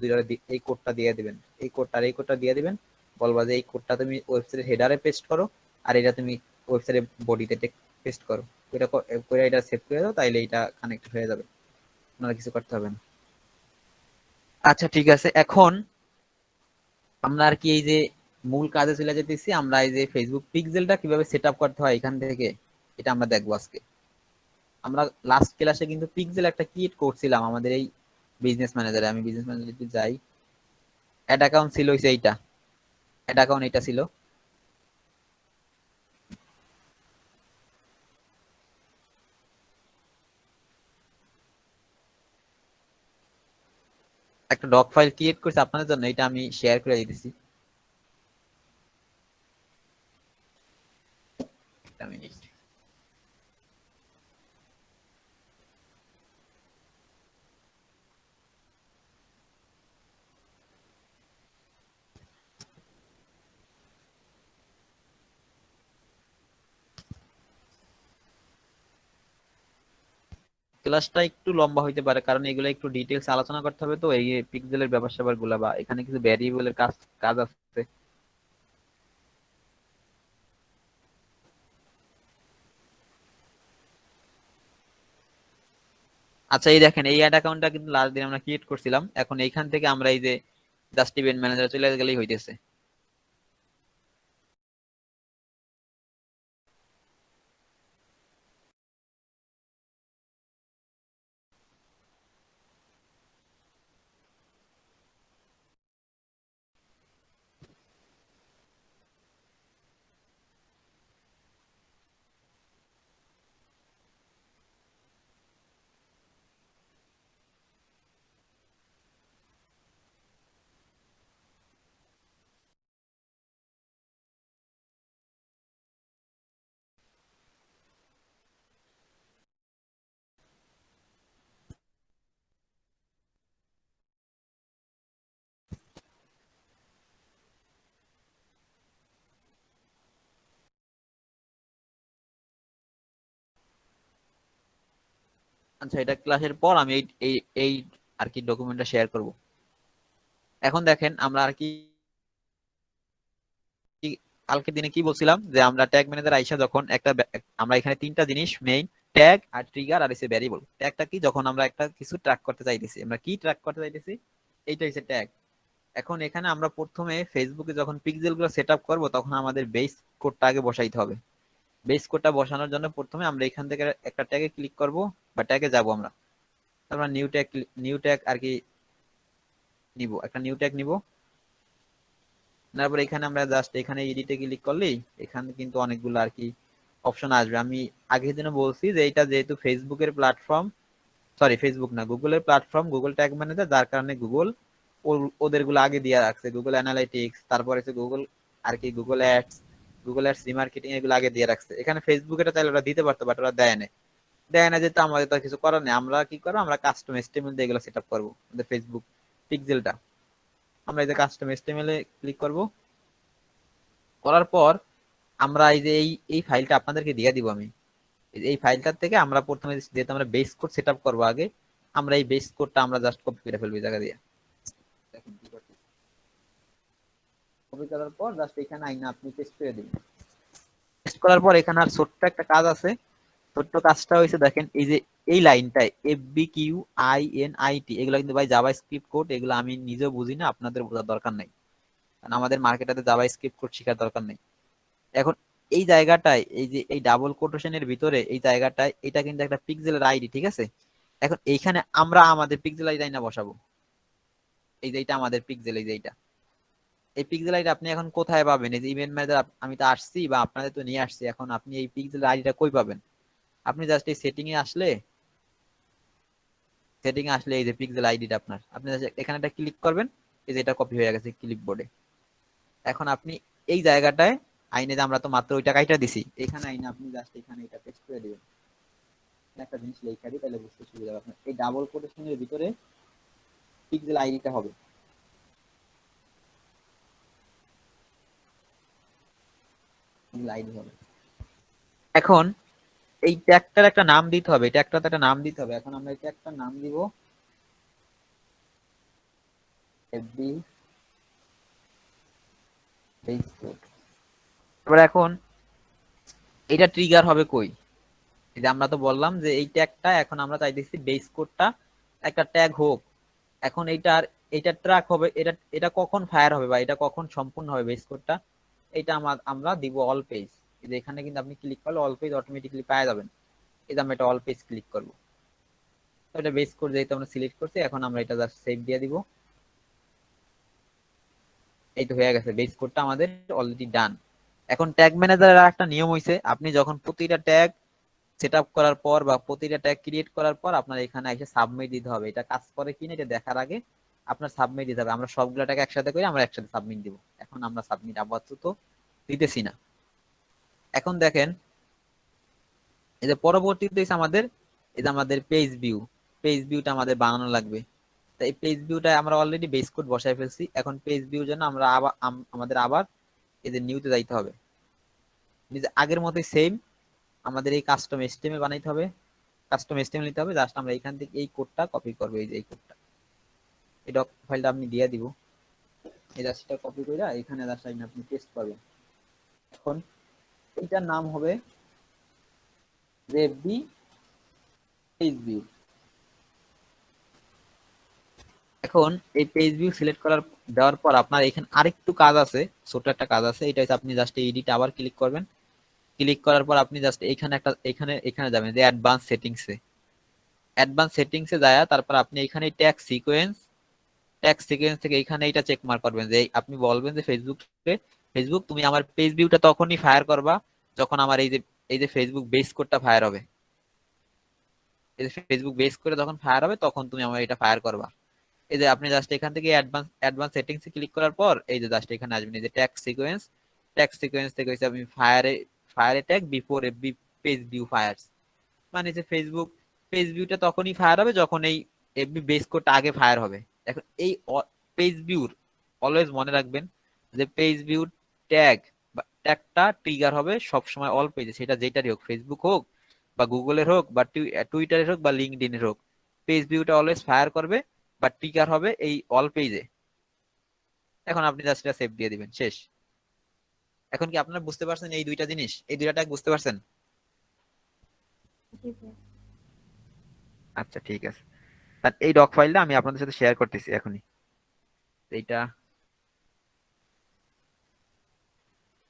এই কোডটা দিয়ে দিবেন, এই কোডটা দিয়ে দিবেন। বলবা যে এই কোডটা তুমি ওয়েবসাইটের হেডারে পেস্ট করো, আর এটা তুমি ওয়েবসাইটের বডিতে পেস্ট করো। এটা করে এটা সেভ করে দাও, তাইলে এটা কানেক্ট হয়ে যাবে, আপনারা কিছু করতে হবে না। আচ্ছা ঠিক আছে, এখন আমরা আর কি এই যে মূল কাজে চলে যেতেছি। আমরা এই যে ফেসবুক পিক্সেলটা কিভাবে সেট আপ করতে হয় এখান থেকে, এটা আমরা দেখবো আজকে। আমরা লাস্ট ক্লাসে কিন্তু পিক্সেল একটা ক্রিয়েট করছিলাম আমাদের এই বিজনেস ম্যানেজারে। আমি বিজনেস ম্যানেজারে যাই, অ্যাড অ্যাকাউন্ট ছিল হইছে এইটা, অ্যাড অ্যাকাউন্ট এটা ছিল। একটা ডক ফাইল ক্রিয়েট করছি আপনাদের জন্য, এটা আমি শেয়ার করে দিতেছি। একটা মিনিট। ক্লাসটা একটু লম্বা হইতে পারে কারণ এগুলো একটু ডিটেলস আলোচনা করতে হবে, তো এই পিক্সেলের ব্যাপার স্যাপার গুলা বা এখানে কিছু ভ্যারিয়েবলের কাজ কাজ আছে। আচ্ছা এই দেখেন এই অ্যাড অ্যাকাউন্টটা কিন্তু লাস্ট দিন আমরা ক্রিয়েট করছিলাম। এখন এইখান থেকে আমরা এই যে জাস্ট ইভেন্ট ম্যানেজার চলে গেলেই হইতেছে। আচ্ছা, এটা ক্লাসের পর আমি এই এই এই আর কি ডকুমেন্টটা শেয়ার করব। এখন দেখেন আমরা আর কি কালকে দিনে কি বলছিলাম যে আমরা ট্যাগ ম্যানেজার আইসা যখন আমরা এখানে তিনটা জিনিস মেইন, ট্যাগ আর ট্রিগার আর এসে ভ্যারিয়েবল। ট্যাগটা কি, যখন আমরা একটা কিছু ট্র্যাক করতে চাইতেছি, আমরা কি ট্র্যাক করতে চাইতেছি, এইটা হচ্ছে ট্যাগ। এখন এখানে আমরা প্রথমে ফেসবুকে যখন পিক্সেল গুলো সেট আপ করবো তখন আমাদের বেস কোডটা আগে বসাইতে হবে। বেস কোডটা বসানোর জন্য প্রথমে আমরা এখান থেকে একটা ট্যাগে ক্লিক করব বা ট্যাগে যাব আমরা। তারপর নিউ ট্যাগ আর কি নিব, একটা নিউ ট্যাগ নিব। তারপর এখানে আমরা জাস্ট এখানে এডিটে ক্লিক করলেই এখানে কিন্তু অনেকগুলো আর কি অপশন আসবে। আমি আগের দিনে বলছি যে এটা যেহেতু ফেসবুকের প্ল্যাটফর্ম, সরি ফেসবুক না, গুগলের প্ল্যাটফর্ম, গুগল ট্যাগ ম্যানেজার, যার কারণে গুগল ওদের গুলো আগে দিয়ে রাখছে। গুগল অ্যানালাইটিক্স, তারপর হচ্ছে গুগল আর কি গুগল অ্যাডস রিমার্কেটিং, এগুলো আগে দিয়ে রাখছে। এখানে ফেসবুক এটা চাইলে ওরা দিতে পারতো, বাট ওরা দেয় না যেহেতু আমাদের তো কিছু করার নেই। আমরা কি করবো, আমরা কাস্টম এসটিএমএল দিয়ে এগুলো সেট আপ করবো আমাদের ফেসবুক পিক্সেলটা। আমরা এই যে কাস্টম এসটিএমএল এ ক্লিক করব, করার পর আমরা এই যে এই ফাইলটা আপনাদেরকে দিয়ে দিব আমি। এই ফাইলটার থেকে আমরা প্রথমে যেহেতু আমরা বেস কোড সেট আপ করবো আগে, আমরা এই বেস কোডটা আমরা জাস্ট কপি করে ফেলবো এই জায়গা দিয়ে। দেখুন কি করতেছি, কপি করার পর জাস্ট এখানে আইনা আপনি পেস্ট করে দিবেন। পেস্ট করার পর এখানে আর ছোট্ট একটা কাজ আছে। ছোট্ট কাজটা হয়েছে, দেখেন এই যে এই লাইনটায় FBQINIT, এগুলো কিন্তু ভাই জাভা স্ক্রিপ্ট কোড। এগুলো আমি নিজেও বুঝি না, আপনাদের বোঝার দরকার নেই, কারণ আমাদের মার্কেটাতে জাভা স্ক্রিপ্ট কোড শেখার দরকার নেই। এখন এই জায়গাটায় এই যে এই ডাবল কোটেশনের ভিতরে এই জায়গাটায় এটা কিন্তু একটা পিক্সেলের আইডি, ঠিক আছে? এখন এইখানে আমরা আমাদের পিক্সেল আইডি না বসাবো। এই যে এটা আমাদের পিক্সেল, এই যে এইটা, এই পিক্সেল আইডি আপনি এখন কোথায় পাবেন? এই যে ইভেন্ট ম্যানেজার আমি তো আসছি বা আপনাদের তো নিয়ে আসছি, এখন আপনি এই পিক্সেল আইডিটা কই পাবেন? আপনি জাস্ট এই সেটিং এ আসলে এই যে পিক্সেল আইডিটা আপনার, আপনি just এখানে একটা ক্লিক করবেন, এই যে এটা কপি হয়ে গেছে ক্লিপবোর্ডে। এখন আপনি এই জায়গাটায় আইনে যে আমরা তো মাত্র ওইটা কাইটা দিছি, এখানে আইনে আপনি জাস্ট এখানে এটা পেস্ট করে দিবেন। একটা জিনিস লেখা দিই, তাহলে বুঝতে সুবিধা হবে আপনার। এই ডাবল কোটেশনের ভিতরে পিক্সেল আইডিটা হবে, পিক্সেল আইডি হবে। এখন এই ট্যাগটার একটা নাম দিতে হবে, ট্যাগটাতে একটা নাম দিতে হবে। এখন আমরা এই ট্যাগটার নাম দিব এফবি বেস কোড। এবার এখন এটা ট্রিগার হবে কই? এই যে আমরা তো বললাম যে এই ট্যাগটা এখন আমরা চাইতেছি বেস কোডটা একটা ট্যাগ হোক। এখন এটা ট্র্যাক হবে, এটা কখন ফায়ার হবে বা এটা কখন সম্পূর্ণ হবে বেস কোডটা, এটা আমরা দিব অল পেজ। এই যে এখানে কিন্তু আপনি ক্লিক করলে অল পেজ অটোমেটিক্যালি পেয়ে যাবেন। এই যে আমরা এটা অল পেজ ক্লিক করব, তো এটা বেস কোড যেহেতু আমরা সিলেক্ট করছি, এখন আমরা এটা জাস্ট সেভ দিয়ে দিব। এই তো হয়ে গেছে, বেস কোডটা আমাদের অলরেডি ডান। এখন ট্যাগ ম্যানেজারের একটা নিয়ম হইছে, আপনি যখন প্রতিটা ট্যাগ সেট আপ করার পর বা প্রতিটা ট্যাগ ক্রিয়েট করার পর আপনার এখানে এসে সাবমিট দিতে হবে। এটা কাজ করে কিনা এটা দেখার আগে আপনার সাবমিট দিতে হবে। আমরা সবগুলো ট্যাগ একসাথে করে আমরা একসাথে সাবমিট দিব। এখন আমরা সাবমিট আপাতত দিতেছি না। এখন দেখেন এই যে পরবর্তীতে আমাদের এই যে আমাদের পেজ ভিউটা আমাদের বানানো লাগবে। তো এই পেজ ভিউটা আমরা অলরেডি বেস কোড বসায় ফেলছি। এখন পেজ ভিউর জন্য আমরা আমাদের আবার এই যে নিউতে যাইতে হবে। আগের মতোই সেম আমাদের এই কাস্টম এসটিএমএল বানাইতে হবে, কাস্টম এসটিএমএল নিতে হবে। জাস্ট আমরা এখান থেকে এই কোডটা কপি করবো, এই যে এই কোডটা, এই ডক ফাইলটা আপনি দিয়ে দিব। এই জাস্টটা কপি করে এখানে জাস্ট আপনি পেস্ট করবেন। এখন এইটার নাম হবে রেভবি পেজ ভিউ। এখন এই পেজ ভিউ সিলেক্ট দেওয়ার পর আপনার এখানে আরেকটু কাজ আছে, ছোট একটা কাজ আছে। এটা হচ্ছে আপনি জাস্ট এডিট আবার ক্লিক করবেন। ক্লিক করার পর আপনি জাস্ট এখানে যাবেন যে অ্যাডভান্স সেটিংসে যায়, তারপর আপনি এখানে ট্যাগ সিকোয়েন্স থেকে এখানে এটা চেক মার্ক করবেন যে আপনি বলবেন যে ফেসবুক তুমি আমার পেজ ভিউটা তখনই ফায়ার করবা যখন আমার এই যে ফেসবুক বেস কোডটা ফায়ার হবে। এই যে ফেসবুক বেস করে যখন ফায়ার হবে তখন তুমি আমার এটা ফায়ার করবা। এই যে আপনি জাস্ট এখান থেকে অ্যাডভান্স সেটিংস এ ক্লিক করার পর এই যে জাস্ট এখানে আসবেন, এই যে ট্যাগ সিকোয়েন্স থেকে হচ্ছে আপনি ফায়ারে tag before FB page view fires, মানে যে ফেসবুক পেজ ভিউটা তখনই ফায়ার হবে যখন এই এফবি বেস কোডটা আগে ফায়ার হবে। এখন এই পেজ ভিউর অলওয়েজ মনে রাখবেন যে পেজ ভিউ ট্যাগটা ট্রিগার হবে সব সময় অল পেজে, সেটা যেটারই হোক, ফেসবুক হোক বা গুগলের হোক বা টুইটারের হোক বা লিঙ্কডইনের হোক, পেজ ভিউটা অলওয়েজ ফায়ার করবে বা ট্রিগার হবে এই অল পেজে। এখন আপনি জাস্ট এটা সেভ দিয়ে দিবেন, শেষ। এখন কি আপনারা বুঝতে পারছেন এই দুইটা জিনিস, এই দুইটা ট্যাগ বুঝতে পারছেন? জি ভাইয়া। আচ্ছা ঠিক আছে, তার এই ডক ফাইলটা আমি আপনাদের সাথে শেয়ার করতেছি এখনই। এইটা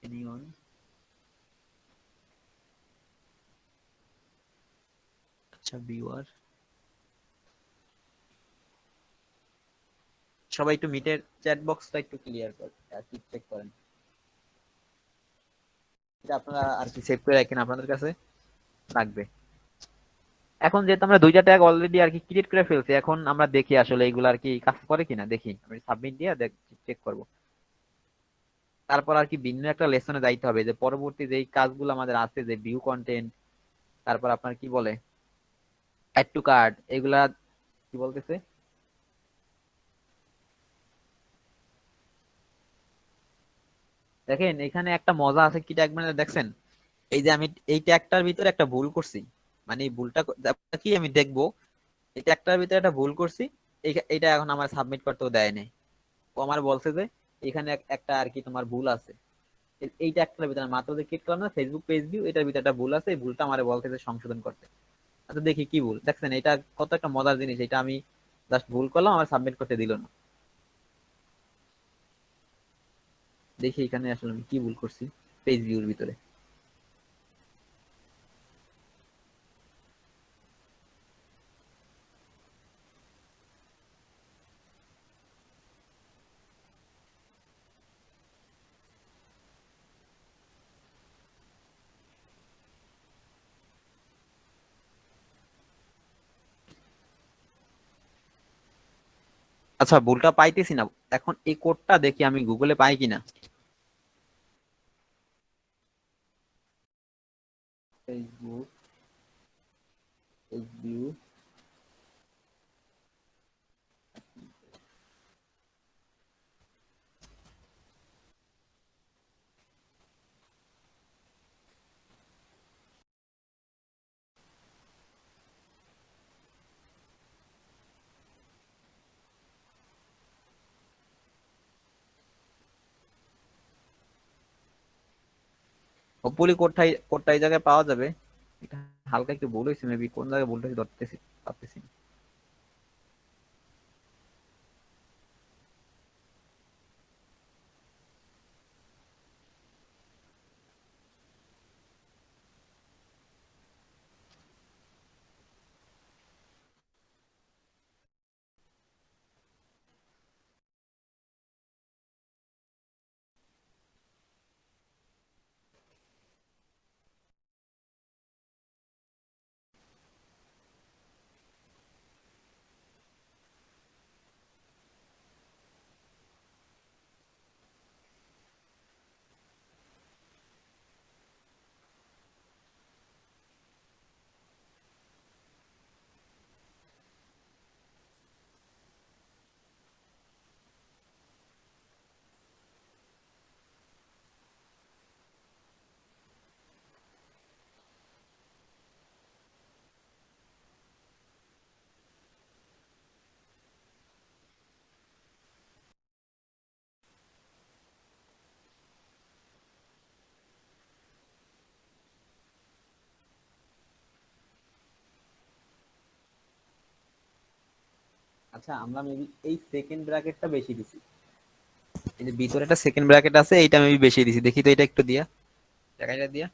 anyone? আচ্ছা ভিউয়ার, সবাই একটু মিটের চ্যাট বক্সটা একটু ক্লিয়ার করেন আর কি চেক করেন, এটা আপনারা আর কি সেভ করে রাখেন আপনাদের কাছে লাগবে। এখন যেহেতু আমরা দুইটা ট্যাগ অলরেডি আর কি ক্রিয়েট করে ফেলছি, এখন আমরা দেখি আসলে এগুলো আর কি কাজ করে কিনা, দেখি আমি সাবমিট দিয়ে চেক করব। তারপর আর কি ভিন্ন একটা লেসনে যাইতে হবে, যে পরবর্তী যেই কাজগুলো আমাদের আছে, যে ভিউ কন্টেন্ট, তারপর আপনার কি বলে অ্যাড টু কার্ড, এগুলা কি বলতেছে। দেখেন এখানে একটা মজা আছে, কি ট্যাগ মানে দেখছেন, এই যে আমি এই ট্যাগটার ভিতরে একটা ভুল করছি, মানে এই ভুলটা কি আমি দেখবো, এই ট্যাগটার ভিতরে একটা ভুল করছি, এইটা এখন আমার সাবমিট করতেও দেয় নাই। ও আমার বলছে যে এখানে একটা আর কি তোমার ভুল আছে, এই ট্যাগটার ভিতরে মাত্র যে ক্লিক করলাম না ফেসবুক পেজ ভিউ, এটার ভিতরে একটা ভুল আছে, এই ভুলটা আমার বলতেছে সংশোধন করতে। আচ্ছা দেখি কি ভুল, দেখছেন এটা কত একটা মজার জিনিস, এটা আমি জাস্ট ভুল করলাম, আমার সাবমিট করতে দিল না। দেখি এখানে আসলে আমি কি ভুল করছি পেজ ভিউর ভিতরে। আচ্ছা ভুলটা পাইতেছি না, এখন এই কোডটা দেখি আমি গুগলে পাই কিনা। ফেসবুক পেজ ভিউ, হোপফুলি কোডটা এই জায়গায় পাওয়া যাবে। এটা হালকা একটু ভুল হয়েছে, মেবি কোন জায়গায় ভুলটা হয়েছে ধরতেছি পারতেছি না। আচ্ছা আমরা মেবি এই সেকেন্ড ব্র্যাকেটটা বেশি দিছি, এই যে ভিতরে একটা সেকেন্ড ব্র্যাকেট আছে, এইটা মেবি বেশি দিছি, দেখি তো এটা একটু দিয়া জায়গাটা দিয়া।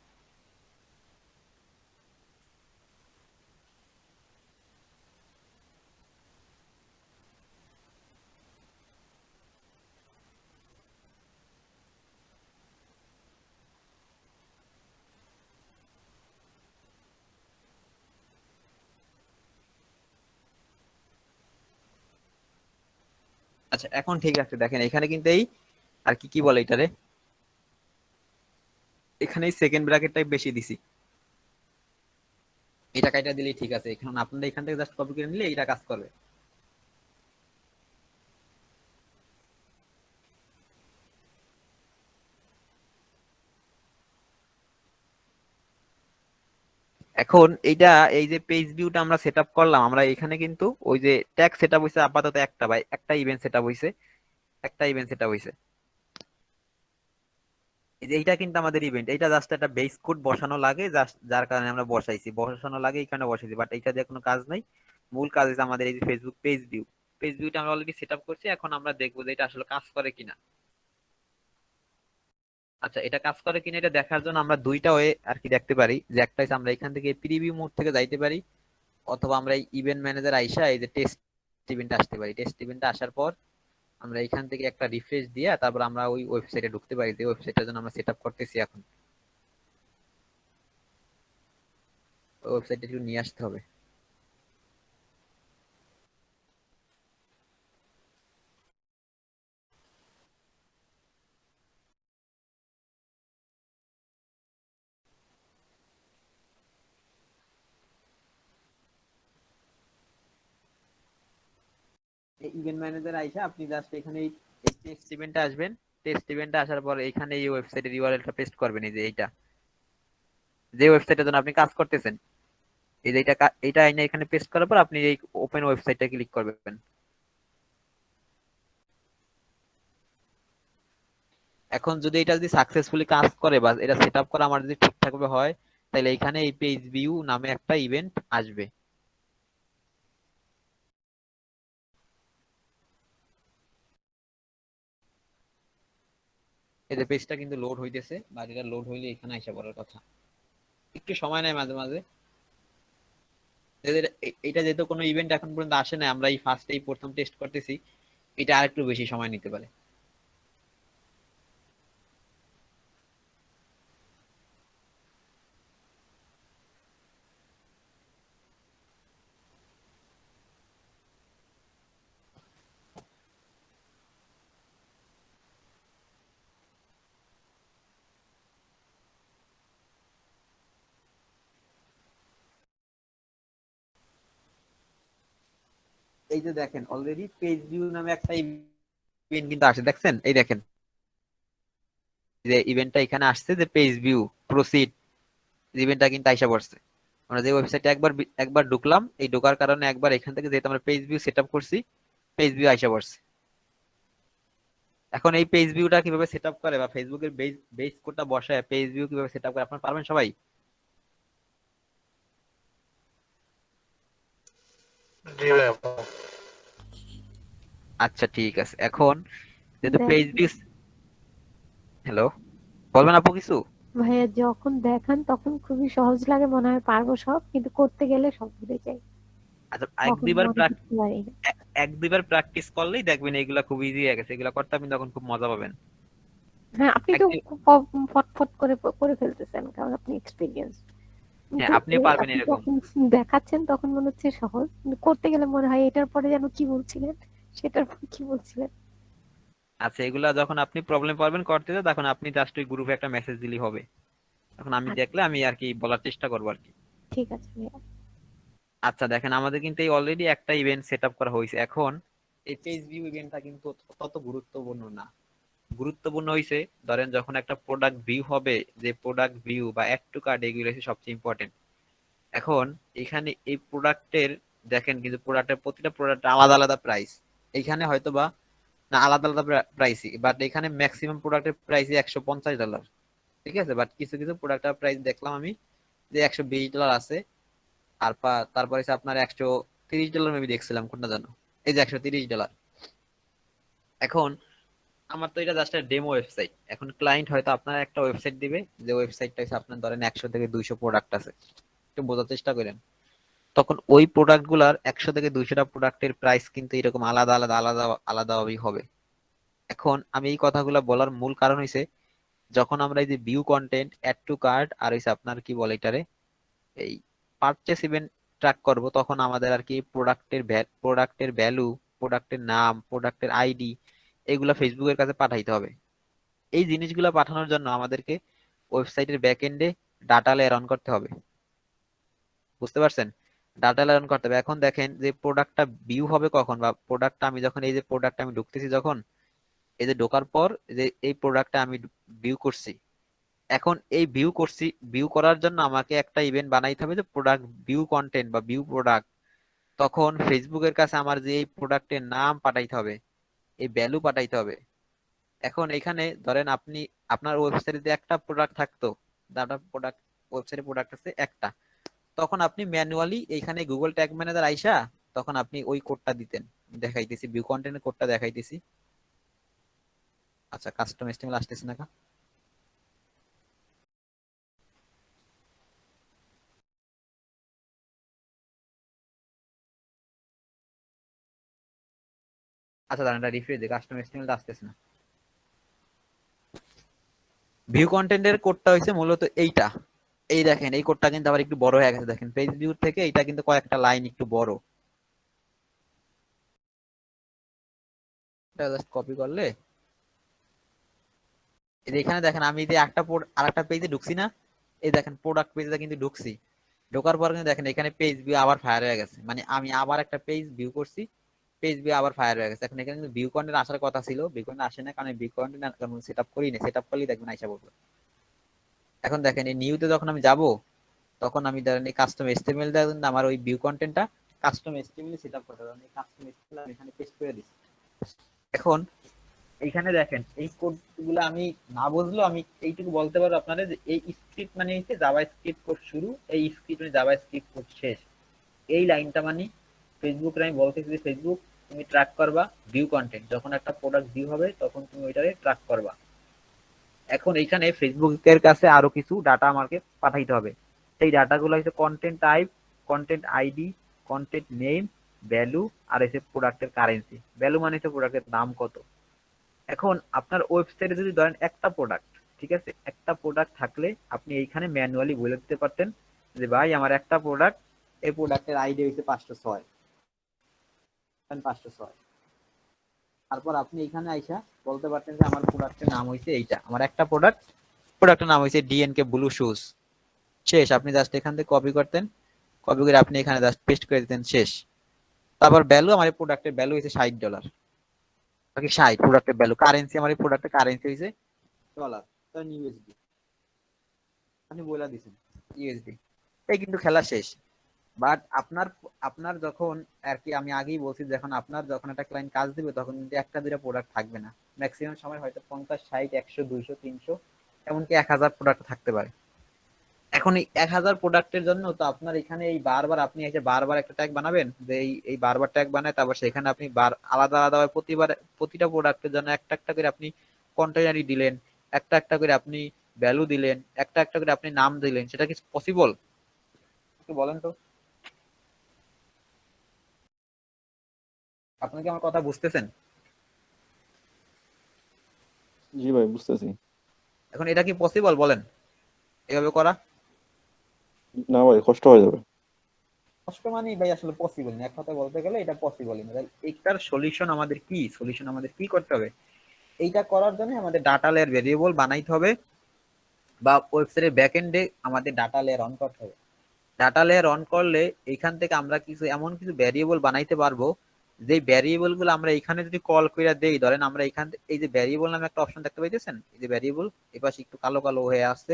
আচ্ছা এখন ঠিক আছে, দেখেন এখানে কিন্তু এই আর কি কি বলে এটারে, এখানে এই সেকেন্ড ব্র্যাকেটটাই বেশি দিছি, এটা কাইটা দিলেই ঠিক আছে। এখন আপনারা এখান থেকে জাস্ট কপি করে নিলে এটা কাজ করবে। এখন এইটা এই যে পেজ ভিউটা আমরা সেট আপ করলাম, আমরা এখানে কিন্তু ওই যে ট্যাগ সেট আপ হয়েছে আপাতত একটা, ভাই একটা ইভেন্ট সেট আপ হয়েছে, একটা ইভেন্ট সেট আপ হয়েছে। এই যে এইটা কিন্তু আমাদের ইভেন্ট, এইটা জাস্ট একটা বেস কোড বসানো লাগে, জাস্ট যার কারণে আমরা বসাইছি, বসানো লাগে এখানে বসাইছি, বাট এইটা দিয়ে কোনো কাজ নাই। মূল কাজ হচ্ছে আমাদের এই যে ফেসবুক পেজ ভিউ, পেজ ভিউটা আমরা অলরেডি সেট আপ করছি, এখন আমরা দেখবো যে এটা আসলে কাজ করে কিনা। আচ্ছা, এটা কাজ করে কিনা এটা দেখার জন্য আমরা দুইটা ওয়ে আর কি দেখতে পারি, যে একটা হচ্ছে আমরা এখান থেকে প্রিভিউ মোড থেকে যাইতে পারি, অথবা আমরা এই ইভেন্ট ম্যানেজার আইসা এই যে টেস্ট ইভেন্টে আসতে পারি। টেস্ট ইভেন্টে আসার পর আমরা এখান থেকে একটা রিফ্রেশ দিয়ে তারপর আমরা ওই ওয়েবসাইটে ঢুকতে পারি, যে ওয়েবসাইটের জন্য আমরা সেট আপ করতেছি এখন। ওই ওয়েবসাইটে একটু নিয়ে আসতে হবে। এই ইভেন্ট ম্যানেজার আইসা আপনি জাস্ট এখানে এই টেস্ট ইভেন্টে আসবেন। টেস্ট ইভেন্টে আসার পর এখানে এই ওয়েবসাইটের ইউআরএলটা পেস্ট করবেন, এই যে এইটা, যে ওয়েবসাইটের জন্য আপনি কাজ করতেছেন, এই যে এইটা আইনা এখানে পেস্ট করার পর আপনি এই ওপেন ওয়েবসাইটটা ক্লিক করবেন। এখন যদি এটা যদি সাকসেসফুলি কাজ করে বা এটা সেট আপ করা আমার যদি ঠিকঠাক ভাবে হয়, তাহলে এখানে এই পেজ ভিউ নামে একটা ইভেন্ট আসবে। এই যে পেজটা কিন্তু লোড হইতেছে, বা এটা লোড হইলে এখানে আইসা পড়ার কথা, একটু সময় নেয় মাঝে মাঝে। এটা যেহেতু কোনো ইভেন্ট এখন পর্যন্ত আসে না, আমরা এই ফার্স্ট এই প্রথম টেস্ট করতেছি, এটা আরেকটু বেশি সময় নিতে পারে। এই যে দেখেন অলরেডি পেজ ভিউ নামে একটা ইভেন্ট কিন্তু আসে, দেখছেন? এই দেখেন যে ইভেন্টটা এখানে আসছে, যে পেজ ভিউ প্রসিড ইভেন্টটা কিন্তু আইসা পড়ছে। আমরা যে ওয়েবসাইটে একবার ঢুকলাম, এই ঢোকার কারণে একবার এখান থেকে যেহেতু আমরা পেজ ভিউ সেট আপ করছি, পেজ ভিউ আইসা পড়ছে। এখন এই পেজ ভিউটা কিভাবে সেট আপ করে বা ফেসবুকের বেস বেস কোডটা বসায় পেজ ভিউ কিভাবে সেট আপ করে আপনারা পারবেন সবাই? জি ভাই আপু। আচ্ছা ঠিক আছে, এখন যেহেতু দেখ পেজ ভিউ, হ্যালো, বলবেন আপু কিছু? ভাইয়া, যখন দেখান তখন খুবই সহজ লাগে, মনে হয় পারবো সব, কিন্তু করতে গেলে সব ভুলে যাই, আচ্ছা, এক তখন দুইবার মনে করতে পারি না। এক দুইবার প্র্যাকটিস করলেই দেখবেন এগুলা খুব ইজি হয়ে গেছে, এগুলা করতে আপনি তখন খুব মজা পাবেন। হ্যাঁ, আপনি এক তো দুই- খুব ফটফট করে করে ফেলতেছেন, কারণ আপনি এক্সপিরিয়েন্স। হ্যাঁ, কিন্তু আপনিও পারবেন আপনি এরকম। যখন দেখাচ্ছেন তখন মনে হচ্ছে সহজ, কিন্তু করতে গেলে মনে হয় এটার পরে যেন কি বলছিলেন, সেটার পরে কি বলছিলেন। আচ্ছা, এগুলা যখন আপনি প্রবলেম পাবেন করতে তখন আপনি জাস্ট ওই গ্রুপে একটা মেসেজ দিলেই হবে, তখন আমি আচ্ছা, দেখলে আমি আর কি বলার চেষ্টা করবো আর কি। ঠিক আছে ভাইয়া। আচ্ছা দেখেন, আমাদের কিন্তু এই অলরেডি একটা ইভেন্ট সেট আপ করা হয়েছে। এখন এই পেজ ভিউ ইভেন্টটা কিন্তু তত গুরুত্বপূর্ণ না। গুরুত্বপূর্ণ হয়েছে ধরেন যখন একটা প্রোডাক্ট ভিউ হবে, যে প্রোডাক্ট ভিউ বা অ্যাড টু কার্ট, এগুলো হচ্ছে সবচেয়ে ইম্পর্টেন্ট। এখন এখানে এই প্রোডাক্টের দেখেন কিন্তু প্রোডাক্টের প্রতিটা প্রোডাক্ট আলাদা আলাদা প্রাইস। এখানে হয়তো বা না আলাদা আলাদা প্রাইসই, বাট এখানে ম্যাক্সিমাম প্রোডাক্টের প্রাইসই $150। ঠিক আছে, বাট কিছু কিছু প্রোডাক্টের প্রাইস দেখলাম আমি যে $120 আছে। আর তারপরে হচ্ছে আপনার $130 মেবি দেখছিলাম, কোনটা জানো, এই যে $130। এখন আমার তো এটা জাস্ট ডেমো ওয়েবসাইট, এখন ক্লায়েন্ট হয়তো আপনার একটা ওয়েবসাইট দিবে, যে ওয়েবসাইটটা হচ্ছে আপনার ধরেন 100 থেকে 200 প্রোডাক্ট আছে, একটু বোঝার চেষ্টা করেন। তখন ওই প্রোডাক্ট গুলার 100 থেকে 200টা প্রোডাক্টের প্রাইস কিন্তু এরকম আলাদা আলাদা আলাদা আলাদাভাবেই হবে। এখন আমি এই কথাগুলো বলার মূল কারণ হইছে, যখন আমরা এই যে view content, add to cart, আর হইছে আপনার কি বলে এটারে, এই পারচেস ইভেন্ট ট্র্যাক করব, তখন আমাদের আর কি প্রোডাক্টের ভ্যালু, প্রোডাক্টের নাম, প্রোডাক্টের আইডি, এগুলা ফেসবুকের কাছে পাঠাইতে হবে। এই জিনিসগুলো পাঠানোর জন্য আমাদেরকে ওয়েবসাইটের ব্যাক এন্ডে ডাটা লেয়ার অন করতে হবে। বুঝতে পারছেন? ডাটা লেয়ার অন করতে হবে। এখন দেখেন যে প্রোডাক্টটা ভিউ হবে কখন, বা প্রোডাক্টটা আমি যখন এই যে প্রোডাক্টটা আমি ঢুকতেছি, যখন এই যে ঢোকার পর যে এই প্রোডাক্টটা আমি ভিউ করছি, এখন এই ভিউ করছি, ভিউ করার জন্য আমাকে একটা ইভেন্ট বানাইতে হবে যে প্রোডাক্ট ভিউ কন্টেন্ট বা ভিউ প্রোডাক্ট। তখন ফেসবুকের কাছে আমার যে এই প্রোডাক্টের নাম পাঠাইতে হবে, এই ভ্যালু পাঠাইতে হবে। এখন এখানে ধরেন আপনি আপনার ওয়েবসাইটে একটা প্রোডাক্ট থাকতো, দাটা প্রোডাক্ট, ওয়েবসাইটে প্রোডাক্ট আছে একটা, তখন আপনি ম্যানুয়ালি এইখানে গুগল ট্যাগ ম্যানেজার আইসা তখন আপনি ওই কোডটা দিতেন। দেখাইতেছি ভিউ কন্টেন্টের কোডটা দেখাইতেছি। আচ্ছা, কাস্টম এসটিএমএল আসতেছে না কা? আচ্ছা দাঁড়ান, এটা রিফ্রেশ দিই, কাস্টম এসটিএমএল আসতেছে না। ভিউ কন্টেন্টের কোডটা হইছে মূলত এইটা। এই দেখেন এই কোডটা কিন্তু আবার একটু বড় হয়ে গেছে, দেখেন পেজ ভিউ থেকে এটা কিন্তু কয়েকটা লাইন একটু বড়। এটা জাস্ট কপি করলে এই যে এখানে দেখেন আমি যে একটা আরেকটা পেজে ঢুকছি না, এই দেখেন প্রোডাক্ট পেজে কিন্তু ঢুকছি। ঢোকার পর কিন্তু দেখেন এখানে পেজ ভিউ আবার ফায়ার হয়ে গেছে, মানে আমি আবার একটা পেজ ভিউ করছি, পেজ ভিউ আবার ফায়ার হয়ে গেছে। এখন এখানে কিন্তু ভিউ কন্টেন্ট আসার কথা ছিল, ভিউ কন্টেন্ট আসে না, কারণ ভিউ কন্টেন্ট সেট আপ করি না, সেট আপ করলেই দেখবেন আইসা পড়বে। এখন দেখেন এই নিউতে যখন আমি যাব, তখন আমি ধরেন এই কাস্টম এসটিএমএল দিয়ে কিন্তু আমার ওই ভিউ কন্টেন্টটা কাস্টম এসটিএমএল সেট আপ করতে হবে। এই কাস্টম এসটিএমএল আমি এখানে পেস্ট করে দিচ্ছি। এখন এইখানে দেখেন এই কোড গুলো আমি না বুঝলেও আমি এইটুকু বলতে পারবো আপনাদের যে এই স্ক্রিপ্ট মানে হচ্ছে জাভা স্ক্রিপ্ট কোড শুরু, এই স্ক্রিপ্ট মানে জাভা স্ক্রিপ্ট কোড শেষ। এই লাইনটা মানে ফেসবুকের আমি বলতেছি যে ফেসবুক তুমি ট্র্যাক করবা ভিউ কন্টেন্ট, যখন একটা প্রোডাক্ট ভিউ হবে তখন তুমি ওইটারে ট্র্যাক করবা। এখন এইখানে ফেসবুকের কাছে আরো কিছু ডাটা আমাকে পাঠাইতে হবে। সেই ডাটাগুলো হচ্ছে content type, content ID, content name, value, আর হচ্ছে প্রোডাক্টের কারেন্সি। ভ্যালু মানে হচ্ছে প্রোডাক্টের দাম কত। এখন আপনার ওয়েবসাইটে যদি ধরেন একটা প্রোডাক্ট, ঠিক আছে, একটা প্রোডাক্ট থাকলে আপনি এইখানে ম্যানুয়ালি বলে দিতে পারতেন যে ভাই আমার একটা প্রোডাক্ট, এই প্রোডাক্টের আইডি হচ্ছে 506, 506। তারপর আপনি এখানে আইসা বলতে পারতেন যে আমার প্রোডাক্টের নাম হইছে এইটা, আমার একটা প্রোডাক্ট, প্রোডাক্টের নাম হইছে ডিএনকে ব্লু শুজ। শেষ। আপনি জাস্ট এখান থেকে কপি করতেন, কপি করে আপনি এখানে জাস্ট পেস্ট করে দিতেন, শেষ। তারপর ভ্যালু, আমার এই প্রোডাক্টের ভ্যালু হইছে $60, বাকি 60 প্রোডাক্টের ভ্যালু। কারেন্সি, আমার এই প্রোডাক্টের কারেন্সি হইছে ডলার, তার ইউএসডি। আপনি বলে দিছেন ইউএসডি। এই কিন্তু খেলা শেষ। বাট আপনার আপনার যখন আর কি আমি আগেই বলছি, যখন আপনার যখন একটা ক্লায়েন্ট কাজ দিবে তখন কিন্তু একটা দুইটা প্রোডাক্ট থাকবে না, ম্যাক্সিমাম সময় হয়তো 50, 60, 100, 200, 300, এমনকি 1000 প্রোডাক্ট থাকতে পারে। এখন এই 1000 প্রোডাক্টের জন্য তো আপনার এখানে এই বারবার আপনি এসে বারবার একটা ট্যাগ বানাবেন, যে এই বারবার ট্যাগ বানায়, তারপর সেখানে আপনি আলাদা আলাদা প্রতিবার প্রতিটা প্রোডাক্টের জন্য একটা একটা করে আপনি কন্টেনারি দিলেন, একটা একটা করে আপনি ভ্যালু দিলেন, একটা একটা করে আপনি নাম দিলেন, সেটা কি পসিবল? একটু বলেন তো। আপনি কি আমার কথা বুঝতেছেন? জি ভাই, বুঝতেছি। এখন এটা কি পসিবল বলেন এভাবে করা? না ভাই, কষ্ট হয়ে যাবে। কষ্ট মানে ভাই আসলে পসিবল না, এক কথা বলতে গেলে এটা পসিবলই না। এইটার সলিউশন আমাদের কি, সলিউশন আমাদের কি করতে হবে? এইটা করার জন্য আমাদের ডাটা লেয়ার ভেরিয়েবল বানাইতে হবে, বা ওয়েবসাইটের ব্যাকএন্ডে আমাদের ডাটা লেয়ার অন করতে হবে। ডাটা লেয়ার অন করলে এইখান থেকে আমরা কিছু এমন কিছু ভ্যারিয়েবল বানাইতে পারবো, যে ভ্যারিয়েবল গুলো আমরা এখানে যদি কল করে দেই, ধরেন আমরা এখান এই যে ভ্যারিয়েবল নামে একটা অপশন দেখতে পাইতেছেন, এই যে ভ্যারিয়েবল এপাশে একটু কালো কালো হয়ে আসছে,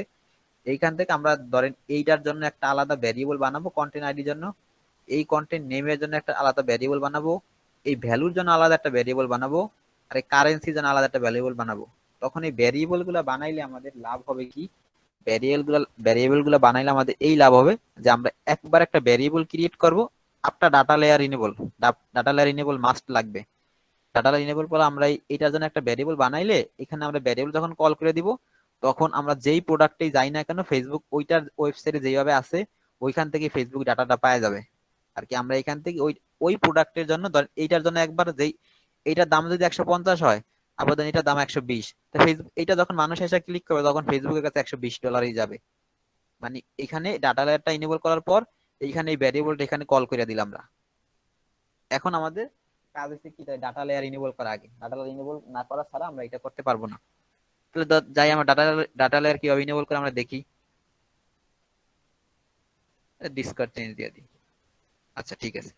এইখান থেকে আমরা ধরেন এইটার জন্য একটা আলাদা ভ্যারিয়েবল বানাবো, কন্টেন্ট আইডির জন্য, এই কন্টেন্ট নেমের জন্য একটা আলাদা ভ্যারিয়েবল বানাবো, এই ভ্যালুর জন্য আলাদা একটা ভ্যারিয়েবল বানাবো, আর এই কারেন্সির জন্য আলাদা একটা ভ্যারিয়েবল বানাবো। তখন এই ভ্যারিয়েবল গুলা বানাইলে আমাদের লাভ হবে কি, ভ্যারিয়েবল গুলো বানাইলে আমাদের এই লাভ হবে যে আমরা একবার একটা ভ্যারিয়েবল ক্রিয়েট করব, আপনার data layer enable, data layer enable must লাগবে। ডাটা লেয়ার ইনেবল পরে আমরা এইটার জন্য একটা ভ্যারিয়েবল বানাইলে এখানে আমরা ভ্যারিয়েবল যখন কল করে দিব, তখন আমরা যেই প্রোডাক্টেই যাই না কেন ফেসবুক ওইটার ওয়েবসাইটে যেভাবে আছে ওইখান থেকে ফেসবুক ডাটাটা পাওয়া যাবে আর কি। আমরা এখান থেকে ওই ওই প্রোডাক্টের জন্য ধরেন এইটার জন্য একবার যেই এইটার দাম যদি 150 হয়, আবার ধরেন এটার দাম 120, তো ফেসবুক এইটা যখন মানুষ এসে ক্লিক করবে তখন ফেসবুকের কাছে $120 যাবে। মানে এখানে ডাটা লেয়ারটা ইনেবল করার পর এইখানে এই ভ্যারিয়েবলটা এখানে কল করে দিলাম আমরা। এখন আমাদের কাজ হচ্ছে কি, ডাটা লেয়ার ইনেবল করা, আগে ডাটা লেয়ার ইনেবল না করা ছাড়া আমরা এটা করতে পারবো না। তাহলে যাই আমরা ডাটা লেয়ার কিভাবে ইনেবল করে আমরা দেখি। ডিসকার্ড চেঞ্জ দিয়ে দিই। আচ্ছা ঠিক আছে।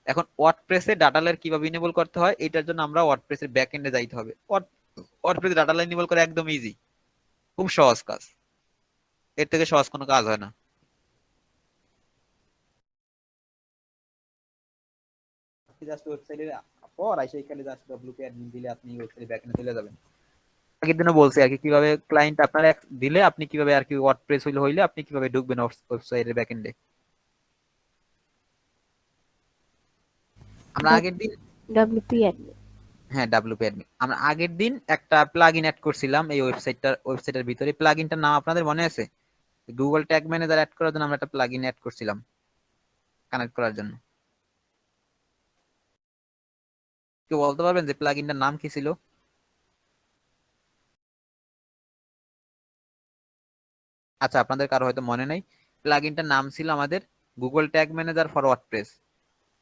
এখন ওয়ার্ডপ্রেসে ডাটা লেয়ার কিভাবে ইনেবল করতে হয়, এটার জন্য আমরা ওয়ার্ডপ্রেসের ব্যাকএন্ডে যাইতে হবে। ওয়ার্ডপ্রেসে ডাটা লেয়ার ইনেবল করা একদম ইজি, খুব সহজ কাজ। এর থেকে সহজ কোনো কাজ হয় না। জাস্ট ওয়েবসাইটের পর আইসা এখানে জাস্ট ডব্লিউপি অ্যাডমিন দিলে আপনি ওয়েবসাইটে ব্যাকএন্ডে চলে যাবেন। আগের দিনও বলছি আর কি কিভাবে ক্লায়েন্ট আপনার দিলে আপনি কিভাবে আর কি ওয়ার্ডপ্রেস হইলে আপনি কিভাবে ঢুকবেন ওয়েবসাইটের ব্যাকএন্ডে। আমরা আগের দিন ডব্লিউপি অ্যাডমিন। হ্যাঁ ডাব্লিউপি অ্যাডমিন আমরা আগের দিন একটা প্লাগইন অ্যাড করছিলাম এই ওয়েবসাইটের ভিতরে। প্লাগইনটার নাম আপনাদের মনে আছে? গুগল ট্যাগ ম্যানেজার অ্যাড করার জন্য আমরা একটা প্লাগইন অ্যাড করছিলাম কানেক্ট করার জন্য। কেউ বলতে পারবেন যে প্লাগইনটার নাম কি ছিল? আচ্ছা আপনাদের কারো হয়তো মনে নাই। প্লাগইনটার নাম ছিল আমাদের Google tag manager for WordPress.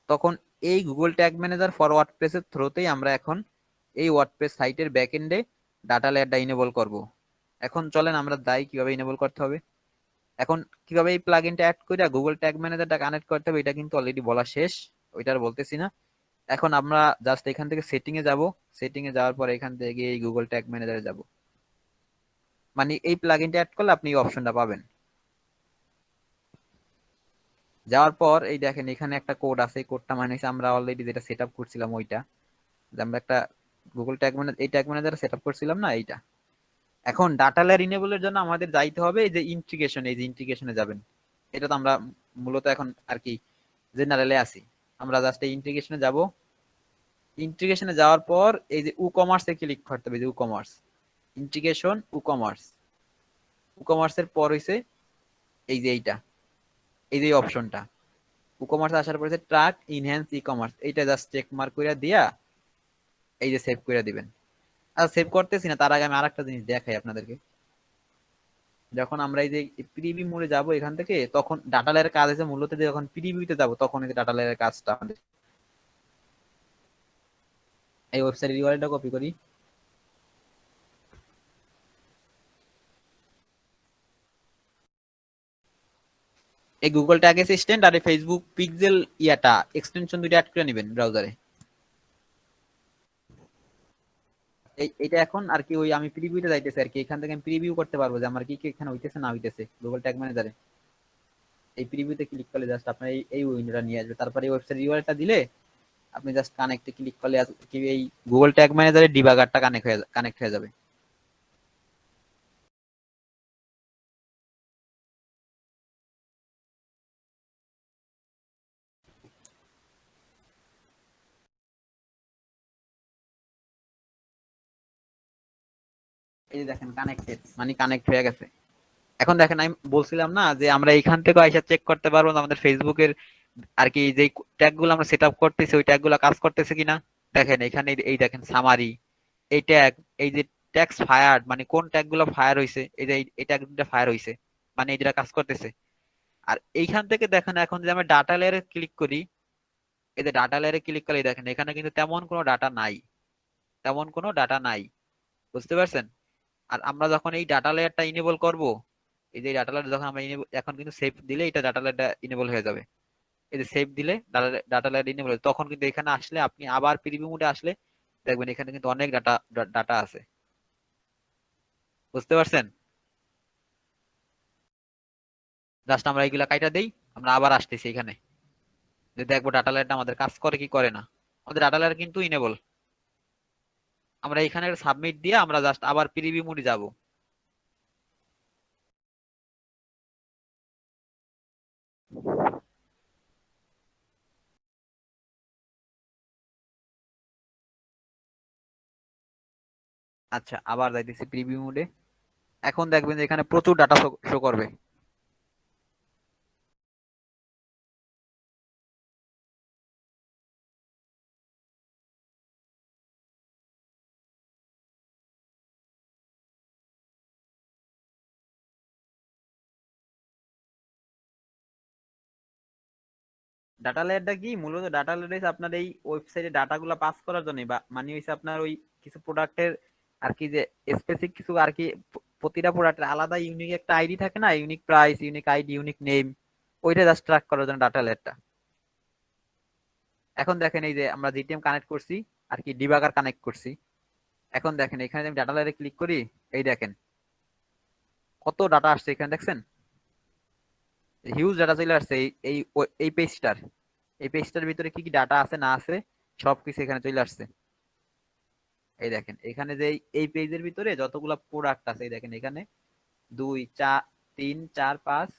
তখন এই গুগল ট্যাগ ম্যানেজার ফর ওয়ার্ডপ্রেসের থ্রুতেই আমরা এখন এই ওয়ার্ডপ্রেস সাইটের ব্যাকএন্ডে ডাটা লেয়ারটা ইনেবল করব। এখন চলেন আমরা যাই কিভাবে ইনেবল করতে হবে। এখন কিভাবে এই প্লাগইনটা অ্যাড করে গুগল ট্যাগ ম্যানেজারটা কানেক্ট করতে হবে এটা কিন্তু অলরেডি বলা শেষ, ওইটা আর বলতেছি না। এখন আমরা জাস্ট এখান থেকে সেটিং এ যাব। সেটিং এ যাওয়ার পর এখান থেকে এই গুগল ট্যাগ ম্যানেজারে যাব। মানে এই প্লাগইনটা অ্যাড করলে আপনি এই অপশনটা পাবেন। যাওয়ার পর এই দেখেন এখানে একটা কোড আছে, এই কোডটা মানে হচ্ছে আমরা অলরেডি যেটা সেটআপ করছিলাম ওইটা, যে আমরা একটা গুগল ট্যাগ ম্যানেজার এই ট্যাগ ম্যানেজার সেটআপ করছিলাম না এইটা। এখন ডাটা লেয়ার ইনেবলের জন্য আমাদের যাইতে হবে এই যে ইন্টিগ্রেশন, এই যে ইন্টিগ্রেশনে যাবেন। এটা তো আমরা মূলত এখন আর কি জেনারেলে আছি। আমরা জাস্ট এই ইন্টিগ্রেশনে যাব। ইন্টিগ্রেশনে যাওয়ার পর এই যে ই কমার্সে ক্লিক করতে হবে, যে e commerce integration e commerce. ই কমার্সের পর হইছে এই যে এইটা, এই যে অপশনটা ই কমার্স আসার পর ট্র্যাক ইনহ্যান্স ই কমার্স, এইটা জাস্ট চেক মার্ক করে দিয়া এই যে সেভ করে দিবেন। আর সেভ করতেছি না তার আগে আমি আরেকটা জিনিস দেখাই আপনাদেরকে। যখন আমরা এই যে প্রিভিউ মোডে যাব এখান থেকে, তখন ডাটা লেয়ারের কাজ আছে মূলত যে যখন প্রিভিউতে যাব তখন এই ডাটা লেয়ারের কাজটা আমাদের। এই ওয়েবসাইটের ইউআরএলটা কপি করি। এই গুগল ট্যাগ অ্যাসিস্ট্যান্ট আর এই ফেসবুক পিক্সেল ইয়াটা এক্সটেনশন দুটো অ্যাড করে নেবেন ব্রাউজারে। এইটা এখন আর কি ওই আমি প্রিভিউতে যাইতেছি আর কি, এখান থেকে আমি প্রিভিউ করতে পারবো যে আমার কি কি এখানে হইতেছে না হইতেছে গুগল ট্যাগ ম্যানেজারে। এই প্রিভিউতে ক্লিক করলে জাস্ট আপনার এই উইন্ডোটা নিয়ে আসবে। তারপরে এই ওয়েবসাইট ইউআরএলটা দিলে আপনি জাস্ট কানেক্টে ক্লিক করলে কি এই গুগল ট্যাগ ম্যানেজারের ডিবাগারটা কানেক্ট হয়ে যাবে। এই যে দেখেন কানেক্টেড, মানে কানেক্ট হয়ে গেছে। এখন দেখেন আমি বলছিলাম না যে আমরা এইখান থেকে আইসা চেক করতে পারবো না আমাদের ফেসবুকের আর কি যে ট্যাগ গুলো আমরা সেট আপ করতেছি ওই ট্যাগ গুলো কাজ করতেছে কিনা। দেখেন এখানে এই দেখেন সামারি, এই ট্যাগ, এই যে ট্যাগস ফায়ার্ড মানে কোন ট্যাগ গুলো ফায়ার হয়েছে, এই যে এই ট্যাগ দুটো ফায়ার হয়েছে মানে এইটা কাজ করতেছে। আর এইখান থেকে দেখেন এখন যদি আমরা ডাটা লেয়ারে ক্লিক করি, এই যে ডাটা লেয়ারে ক্লিক করে দেখেন এখানে কিন্তু তেমন কোনো ডাটা নাই, তেমন কোনো ডাটা নাই, বুঝতে পারছেন? আর আমরা যখন এই ডাটা লেয়ারটা ইনেবল করব, এই যে ডাটা লেয়ার যখন আমরা এখন কিন্তু সেভ দিলে এটা ডাটা লেয়ারটা ইনেবল হয়ে যাবে। এই যে সেভ দিলে ডাটা লেয়ার ইনেবল তখন কিন্তু এখানে আসলে আপনি আবার প্রিভিউ মোডে আসলে দেখবেন এখানে কিন্তু অনেক ডাটা ডাটা আছে, বুঝতে পারছেন? জাস্ট আমরা এইগুলা কাইটা দেই, আমরা আবার আসতেছি এখানে যে দেখবো ডাটা লেয়ারটা আমাদের কাজ করে কি করে না। আমাদের ডাটা লেয়ার কিন্তু ইনেবল। আমরা এখানে সাবমিট দিয়ে আমরা জাস্ট আবার প্রিভিউ মোডে যাব। আচ্ছা আবার যাইতেছি প্রিভিউ মোডে। এখন দেখবেন যে এখানে প্রচুর ডাটা শো করবে। ডাটা লেয়ারটা কি মূলত ডাটা লেয়ার আপনার এই ওয়েবসাইটে ডাটাগুলো পাস করার জন্য বা মানে হইছে আপনার ওই কিছু প্রোডাক্টের আর কি যে স্পেসিফিক কিছু আর কি প্রতিটা প্রোডাক্টের আলাদা ইউনিক একটা আইডি থাকে না, unique price, unique ID, unique name, ওইটা জাস্ট ট্র্যাক করার জন্য ডাটা লেয়ারটা। এখন দেখেন এই যে আমরা জিটিএম কানেক্ট করছি আর কি ডিবাগার কানেক্ট করছি। এখন দেখেন এখানে আমি ডাটা লেয়ারে ক্লিক করি, এই দেখেন কত ডাটা আসছে এখানে দেখছেন, হিউজ ডাটা চলে আসছে এই পেজটার ভিতরে কি কি ডাটা আছে না আছে সবকিছু এখানে চলে আসছে। এই দেখেন এখানে যে এই পেজের ভিতরে যতগুলা প্রোডাক্ট আছে, এই দেখেন এখানে 2 4 3 4 5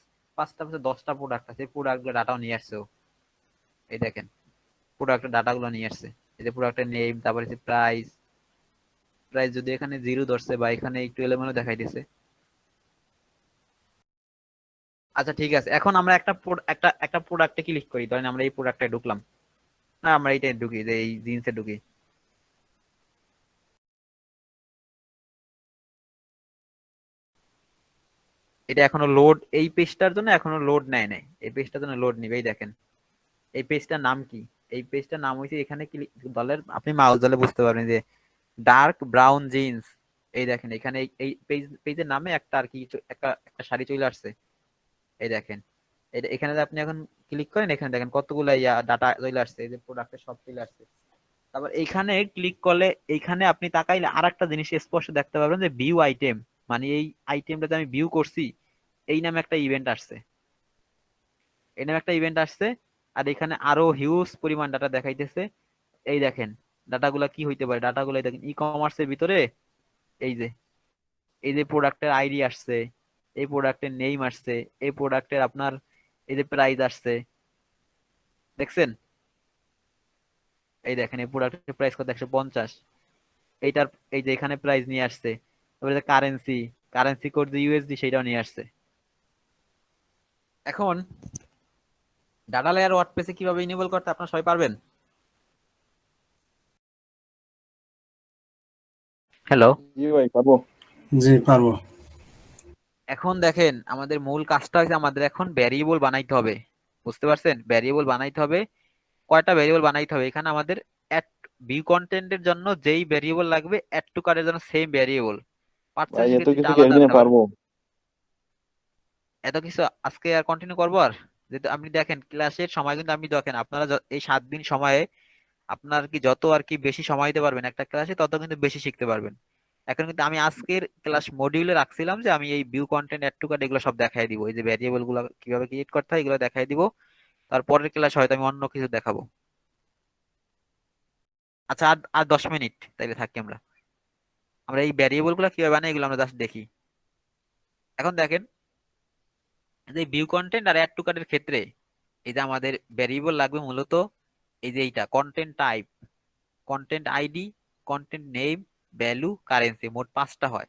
10টা প্রোডাক্ট আছে, এই প্রোডাক্ট গুলো ডাটাও নিয়ে আসছে ও। এই দেখেন প্রোডাক্টের ডাটা গুলো নিয়ে আসছে, এই যে প্রোডাক্টের নেম, তারপরে প্রাইস। প্রাইস যদি এখানে 0 ধরছে বা এখানে একটু এলোমেলো দেখাই দিছে। আচ্ছা ঠিক আছে, এখন আমরা একটা প্রোডাক্টে ক্লিক করি, ধরেন আমরা এই প্রোডাক্টে ঢুকলাম, না আমরা এইটা ঢুকি, যে এই জিন্সে ঢুকি। এটা এখনো লোড, এই পেজটার জন্য এখনো লোড নেয় নাই, এই পেজটার জন্য লোড নিবে। এই দেখেন এই পেজটার নাম কি, এই পেজটার নাম হয়েছে, এখানে ক্লিক দলের আপনি মাউস দলে বুঝতে পারবেন যে ডার্ক ব্রাউন জিন্স। এই দেখেন এখানে এই পেজের নামে একটা আর কি একটা একটা শাড়ি চলে আসছে। এই দেখেন এটা এখানে যে আপনি এখন ক্লিক করেন, এখানে দেখেন কতগুলো ডাটা চলে আসছে, এই যে প্রোডাক্টের সব চলে আসছে। তারপর এইখানে ক্লিক করলে এইখানে আপনি তাকাইলে আর একটা জিনিস স্পষ্ট দেখতে পাবেন যে ভিউ আইটেম, মানে এই আইটেমটা যে আমি ভিউ করছি এই নামে একটা ইভেন্ট আসছে, এই নামে একটা ইভেন্ট আসছে। আর এখানে আরো হিউজ পরিমাণ ডাটা দেখাইতেছে। এই দেখেন ডাটাগুলা কি হইতে পারে, ডাটাগুলো দেখেন ই কমার্সের ভিতরে এই যে প্রোডাক্টের আইডি আসছে, এই প্রোডাক্টের নেম আসছে, এই প্রোডাক্টের আপনার এই যে প্রাইস আসছে, দেখছেন? এই দেখেন এই প্রোডাক্টের প্রাইস কত, 150। এইটার এই যে এখানে প্রাইস নিয়ে আসছে। তারপরে কারেন্সি, কারেন্সি কোড যে ইউএসডি সেটাও নিয়ে আসছে। এখন ডাটা লেয়ার ওয়ার্ডপ্রেসে কিভাবে ইনেবল করতে আপনারা সবাই পারবেন? হ্যালো, জি ভাই পারবো। জি পারবো। এখন দেখেন আমাদের মূল কাজটা হচ্ছে আমাদের এখন ভ্যারিয়েবল বানাইতে হবে। বুঝতে পারছেন? ভ্যারিয়েবল বানাইতে হবে। কয়টা ভ্যারিয়েবল বানাইতে হবে, এখানে আমাদের অ্যাড ভিউ কন্টেন্টের জন্য যেই ভ্যারিয়েবল লাগবে, অ্যাড টু কার্টের জন্য সেম ভ্যারিয়েবল। ভাই পার্থক্য এত কিন্তু কিছু কি আলাদা একদিনে আছে আবার। পারবো? এত কিছু আজকে আর কন্টিনিউ করবো? আর যেহেতু আপনি দেখেন ক্লাসের সময় কিন্তু আপনি দেখেন আপনারা এই 7 দিন সময়ে আপনার কি যত আর কি বেশি সময় দিতে পারবেন একটা ক্লাসে, তত কিন্তু বেশি শিখতে পারবেন। এখন কিন্তু আমি আজকের ক্লাস মডিউলে রাখছিলাম যে আমি এই view content, add to cart এগুলো সব দেখাই দিব, এই যে ভ্যারিয়েবল গুলো কিভাবে ক্রিয়েট করতে হয় এগুলো দেখাই দিব। তারপরের ক্লাস হয়তো আমি অন্য কিছু দেখাবো। আচ্ছা আর আর 10 মিনিট তাইলে থাকি আমরা। আমরা এই ভ্যারিয়েবল গুলো কিভাবে বানাই এগুলো আমরা জাস্ট দেখি। এখন দেখেন যে ভিউ কন্টেন্ট আর অ্যাড টু কার্টের ক্ষেত্রে এই যে আমাদের ভ্যারিয়েবল লাগবে মূলত এই যে এইটা content type, content ID, content name, value, currency, মোট 5টা হয়।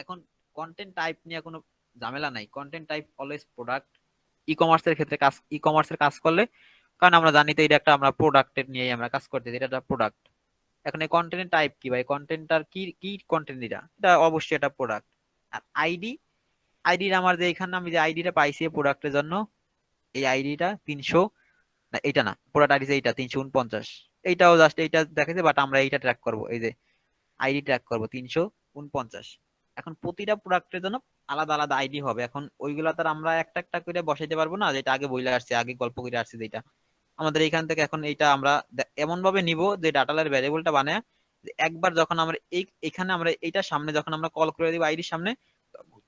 এখন কন্টেন্ট টাইপ নিয়ে কোনো ঝামেলা নাই, কন্টেন্ট টাইপ অলওয়েজ প্রোডাক্ট। ই কমার্সের কাজ করলে, কারণ আমরা জানি তো এটা একটা আমরা প্রোডাক্টের নিয়ে আমরা কাজ করতে, এটা একটা প্রোডাক্ট। এখন এই কন্টেন্টের টাইপ কি ভাই, কন্টেন্টটার কি কি কন্টেন্ট, এটা এটা অবশ্যই একটা প্রোডাক্ট। আর আইডি, আইডির আমার যে এখানে আমি যে আইডিটা পাইছি প্রোডাক্টের জন্য, এই আইডিটা 300, না এটা না, প্রোডাক্ট আইডি এইটা 349, এইটাও জাস্ট এইটা দেখাচ্ছে, বাট আমরা এইটা ট্র্যাক করব, এই যে আইডি ট্র্যাক করব 349। এখন প্রতিটা প্রোডাক্টের জন্য আলাদা আলাদা আইডি হবে। এখন ওইগুলা তার আমরা একটা একটা করে বসাইতে পারবো না, যেটা আগে বইলে আসছে, আগে গল্প করে আসছে যেটা আমাদের এইখান থেকে। এখন এইটা আমরা এমন ভাবে নিব যে ডাটালের ভ্যারিয়েবলটা বানায় যে একবার যখন আমরা এইখানে আমরা এইটার সামনে যখন আমরা কল করে দিব আইডির সামনে,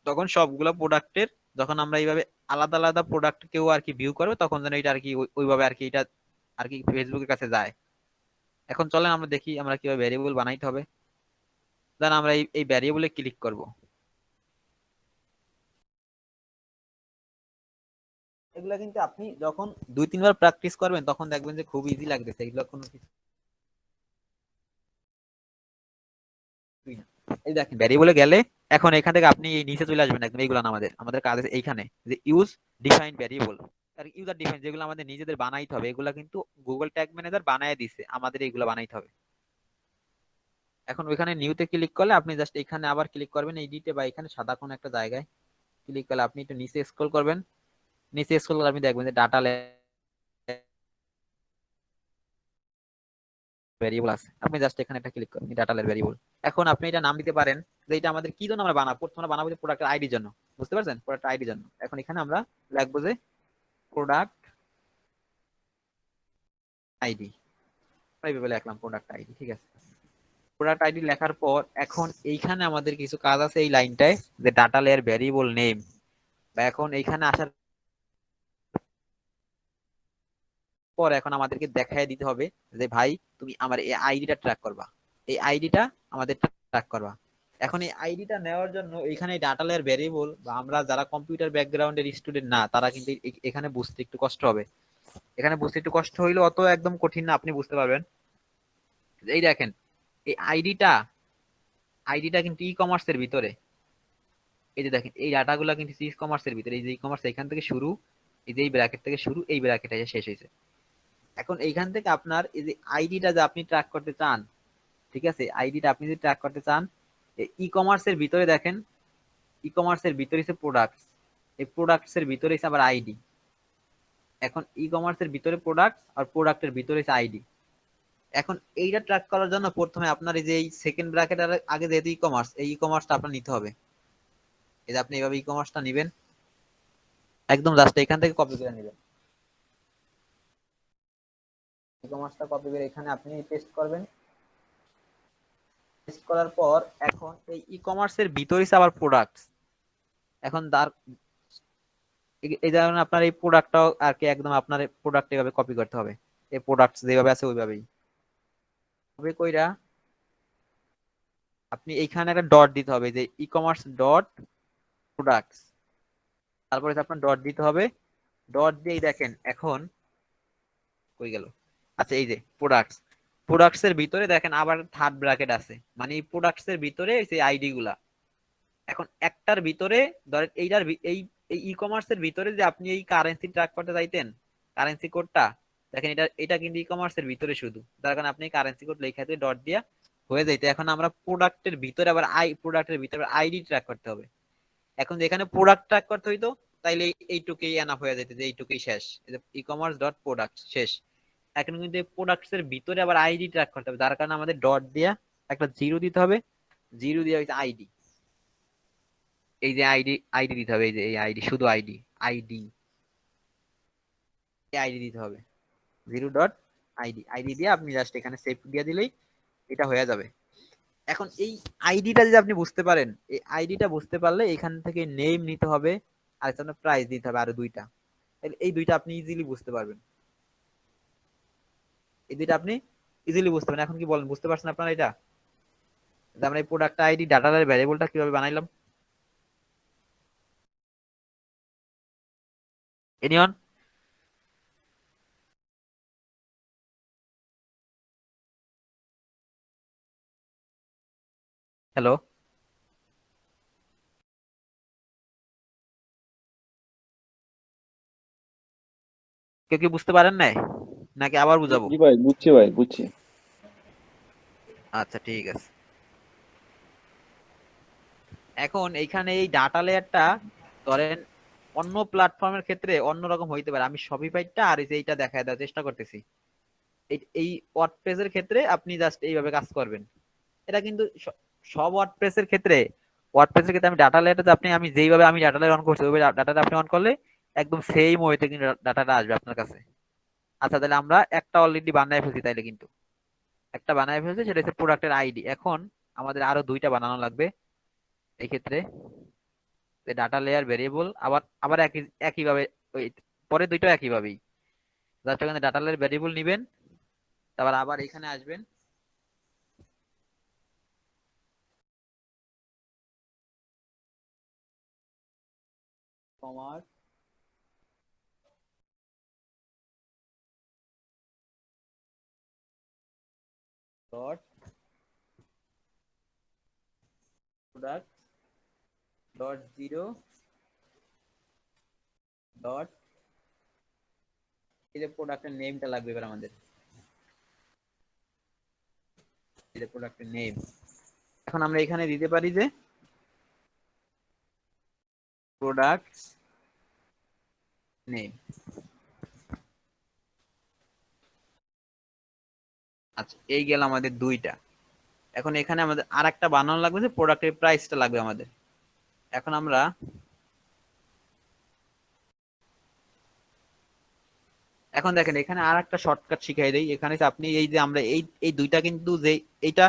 তখন সবগুলো প্রোডাক্টের যখন আমরা এইভাবে আলাদা আলাদা প্রোডাক্ট কেউ আর কি ভিউ করবে, তখন যেন এটা আর কি ওইভাবে আর কি এটা আর কি ফেসবুকের কাছে যায়। এখন চলেন আমরা দেখি আমরা কিভাবে ভ্যারিয়েবল বানাইতে হবে। দেন আমরা এই ভ্যারিয়েবলে ক্লিক করব। এগুলা কিন্তু আপনি যখন 2-3 বার প্র্যাকটিস করবেন তখন দেখবেন যে খুব ইজি লাগতেছে, এগুলো কোনো কিছুই না। এই দেখেন ভ্যারিয়েবলে গেলে এখন এখান থেকে আপনি এই নিচে চলে আসবেন একদম, এইগুলো না আমাদের আমাদের কাজ আছে এইখানে যে ইউজ ডিফাইন ভ্যারিয়েবল আর ইউজার ডিফাইন, যেগুলো আমাদের নিজেদের বানাইতে হবে। এগুলা কিন্তু গুগল ট্যাগ ম্যানেজার বানায় দিছে, আমাদের এইগুলো বানাইতে হবে। এখন ওইখানে নিউতে ক্লিক করলে আপনি জাস্ট এখানে আবার ক্লিক করবেন এডিটে, বা এখানে সাদা কোনো একটা জায়গায় ক্লিক করলে আপনি একটু নিচে স্ক্রল করবেন। নিচে স্ক্রল করলে আপনি দেখবেন যে ডাটা ভ্যারিয়েবল আছে, আপনি জাস্ট এখানে একটা ক্লিক করেন ডাটালের ভ্যারিয়েবল। এখন আপনি এটা নাম দিতে পারেন যে এটা আমাদের কি জন্য আমরা বানাবো, প্রথমে বানাবো যে প্রোডাক্টের আইডির জন্য। বুঝতে পারছেন? প্রোডাক্ট আইডির জন্য। এখন এখানে আমরা লিখবো যে প্রোডাক্ট আইডি, এইভাবে লিখলাম প্রোডাক্ট আইডি, ঠিক আছে। প্রোডাক্ট আইডি লেখার পর এখন এইখানে আমাদের কিছু কাজ আছে এই লাইনটায়, যে ডাটা লেয়ার ভ্যারিয়েবল নেম, বা এখন এইখানে আসার পর এখন আমাদেরকে দেখায় দিতে হবে যে ভাই তুমি আমার এই আইডিটা ট্র্যাক করবা, এই আইডিটা আমাদের ট্র্যাক করবা। এখন এই আইডিটা নেওয়ার জন্য এখানে ডাটা লেয়ার ভ্যারিয়েবল, বা আমরা যারা কম্পিউটার ব্যাকগ্রাউন্ডের স্টুডেন্ট না তারা কিন্তু এখানে বুঝতে একটু কষ্ট হবে। এখানে বুঝতে একটু কষ্ট হইলে অত একদম কঠিন না, আপনি বুঝতে পারবেন। এই দেখেন এই আইডিটা কিন্তু ই কমার্সের ভিতরে, এই যে দেখেন এই ডাটাগুলো কিন্তু ই কমার্সের ভিতরে, এই যে ই কমার্স এখান থেকে শুরু, এই যে এই ব্র্যাকেট থেকে শুরু, এই ব্র্যাকেটে এসে শেষ হয়েছে। এখন এইখান থেকে আপনার এই যে আইডিটা যে আপনি ট্র্যাক করতে চান, ঠিক আছে, আইডিটা আপনি যদি ট্র্যাক করতে চান, ই কমার্সের ভিতরে দেখেন, ই কমার্সের ভিতরে হচ্ছে প্রোডাক্টস, এই প্রোডাক্টস এর ভিতরে হচ্ছে আবার আইডি। এখন ই কমার্সের ভিতরে প্রোডাক্টস আর প্রোডাক্টের ভিতরে হচ্ছে আইডি। এখন এইটা ট্র্যাক করার জন্য প্রথমে আপনার এই যে এই সেকেন্ড ব্র্যাকেট আগে যেহেতু ই কমার্স, এই ই কমার্সটা আপনার নিতে হবে। এই যে আপনি এইভাবে ই কমার্সটা নেবেন, একদম জাস্ট এখান থেকে কপি করে নেবেন, ই কমার্সটা কপি করে এখানে আপনি পেস্ট করবেন। পেস্ট করার পর এখন এই ই কমার্সের ভিতরে আবার প্রোডাক্টস, এখন তার এই ধরনের আপনার এই প্রোডাক্টটাও আর কি একদম আপনার প্রোডাক্ট এভাবে কপি করতে হবে, এই প্রোডাক্টস যেভাবে আছে ওইভাবেই হবে কইরা আপনি এইখানে একটা ডট দিতে হবে, যে ই কমার্স ডট প্রোডাক্টস, তারপরে আপনার ডট দিতে হবে। ডট দিয়ে দেখেন এখন কই গেল, আচ্ছা এই যে প্রোডাক্টস এর ভিতরে দেখেন আবার থার্ড ব্র্যাকেট আছে, মানে এই প্রোডাক্টস এর ভিতরে এই আইডি গুলা। এখন একটার ভিতরে ধরেন এইটার এই ই কমার্স এর ভিতরে যে আপনি এই কারেন্সি ট্র্যাক করতে চাইতেন, কারেন্সি কোডটা দেখেন, এটা কিন্তু ই কমার্স এর ভিতরে শুধু, যার কারণে আপনি কারেন্সি কোড লেখাতে ডট দিয়া হয়ে যাইতে। এখন আমরা প্রোডাক্টের ভিতরে আবার প্রোডাক্টের ভিতরে আইডি ট্র্যাক করতে হবে। এখন যেখানে প্রোডাক্ট ট্র্যাক করতে হইতো, তাইলে এইটুকুই এনাফ হয়ে যেত, যে এইটুকুই শেষ, ই কমার্স ডট প্রোডাক্ট শেষ। এখন কিন্তু প্রোডাক্টস এর ভিতরে আবার আইডি ট্র্যাক করতে হবে, যার কারণে আমাদের ডট দিয়া একটা জিরো দিতে হবে, জিরো দিয়ে হইছে আইডি, এই যে আইডি দিতে হবে, এই যে এই আইডি, শুধু আইডি, আইডি আইডি দিতে হবে, জিরো ডট আইডি, আইডি দিয়ে আপনি জাস্ট এখানে সেভ দিয়ে দিলেই এটা হয়ে যাবে। এখন এই আইডিটা যদি আপনি বুঝতে পারেন, এই আইডিটা বুঝতে পারলে এখান থেকে নেম নিতে হবে, আর এখানে প্রাইস দিতে হবে আরো দুইটা, এই দুইটা আপনি ইজিলি বুঝতে পারবেন, এই দুইটা আপনি ইজিলি বুঝতে পারবেন। এখন কি বলেন, বুঝতে পারছেন আপনারা এটা? আমরা এই প্রোডাক্ট আইডি ডাটার ভ্যারিয়েবলটা কিভাবে বানাইলাম? এনিওয়ান? হ্যালো, কেউ কি বুঝতে পারেন নাই, নাকি আবার বুঝাবো? জি ভাই, বুঝছি ভাই, বুঝছি। আচ্ছা ঠিক আছে। এখন এইখানে এই ডাটা লেয়ারটা ধরেন অন্য প্ল্যাটফর্মের ক্ষেত্রে অন্যরকম হইতে পারে, আমি শপিফাইটা আর এই যে এইটা দেখায় দেওয়ার চেষ্টা করতেছি। এই ওয়ার্ডপ্রেসের ক্ষেত্রে আপনি জাস্ট এইভাবে কাজ করবেন। এটা কিন্তু সব ওয়ার্ডপ্রেসের ক্ষেত্রে আমি ডাটা লেয়ারটা আমি যেইভাবে আমি ডাটা লেয়ার অন করছি ওইভাবে ডাটাটা আপনি অন করলে একদম সেম ওয়েতে কিন্তু ডাটাটা আসবে আপনার কাছে। আচ্ছা তাহলে আমরা একটা অলরেডি বানায় ফেলছি, তাইলে কিন্তু একটা বানায় ফেলছি, সেটা হচ্ছে প্রোডাক্টের আইডি। এখন আমাদের আরো দুইটা বানানো লাগবে এই ক্ষেত্রে, ডাটা লেয়ার ভেরিয়েবল আবার আবার একইভাবে, ওই পরে দুইটা একইভাবেই জাস্ট এখানে ডাটা লেয়ার ভেরিয়েবল নিবেন, তারপর আবার এখানে আসবেন, commerce dot product dot zero dot, এই যে প্রোডাক্টের নেমটা লাগবে এবার আমাদের, এই যে প্রোডাক্টের নেম। এখন আমরা এখানে দিতে পারি যে প্রোডাক্ট নেম। আচ্ছা এই গেল আমাদের দুইটা। এখন এখানে আমাদের আর একটা বানানো লাগবে, যে প্রোডাক্টের প্রাইসটা লাগবে আমাদের। এখন আমরা এখন দেখেন এখানে আর একটা শর্টকাট শিখাই দেই। এখানে আপনি এই যে আমরা এই এই দুইটা কিন্তু যে এইটা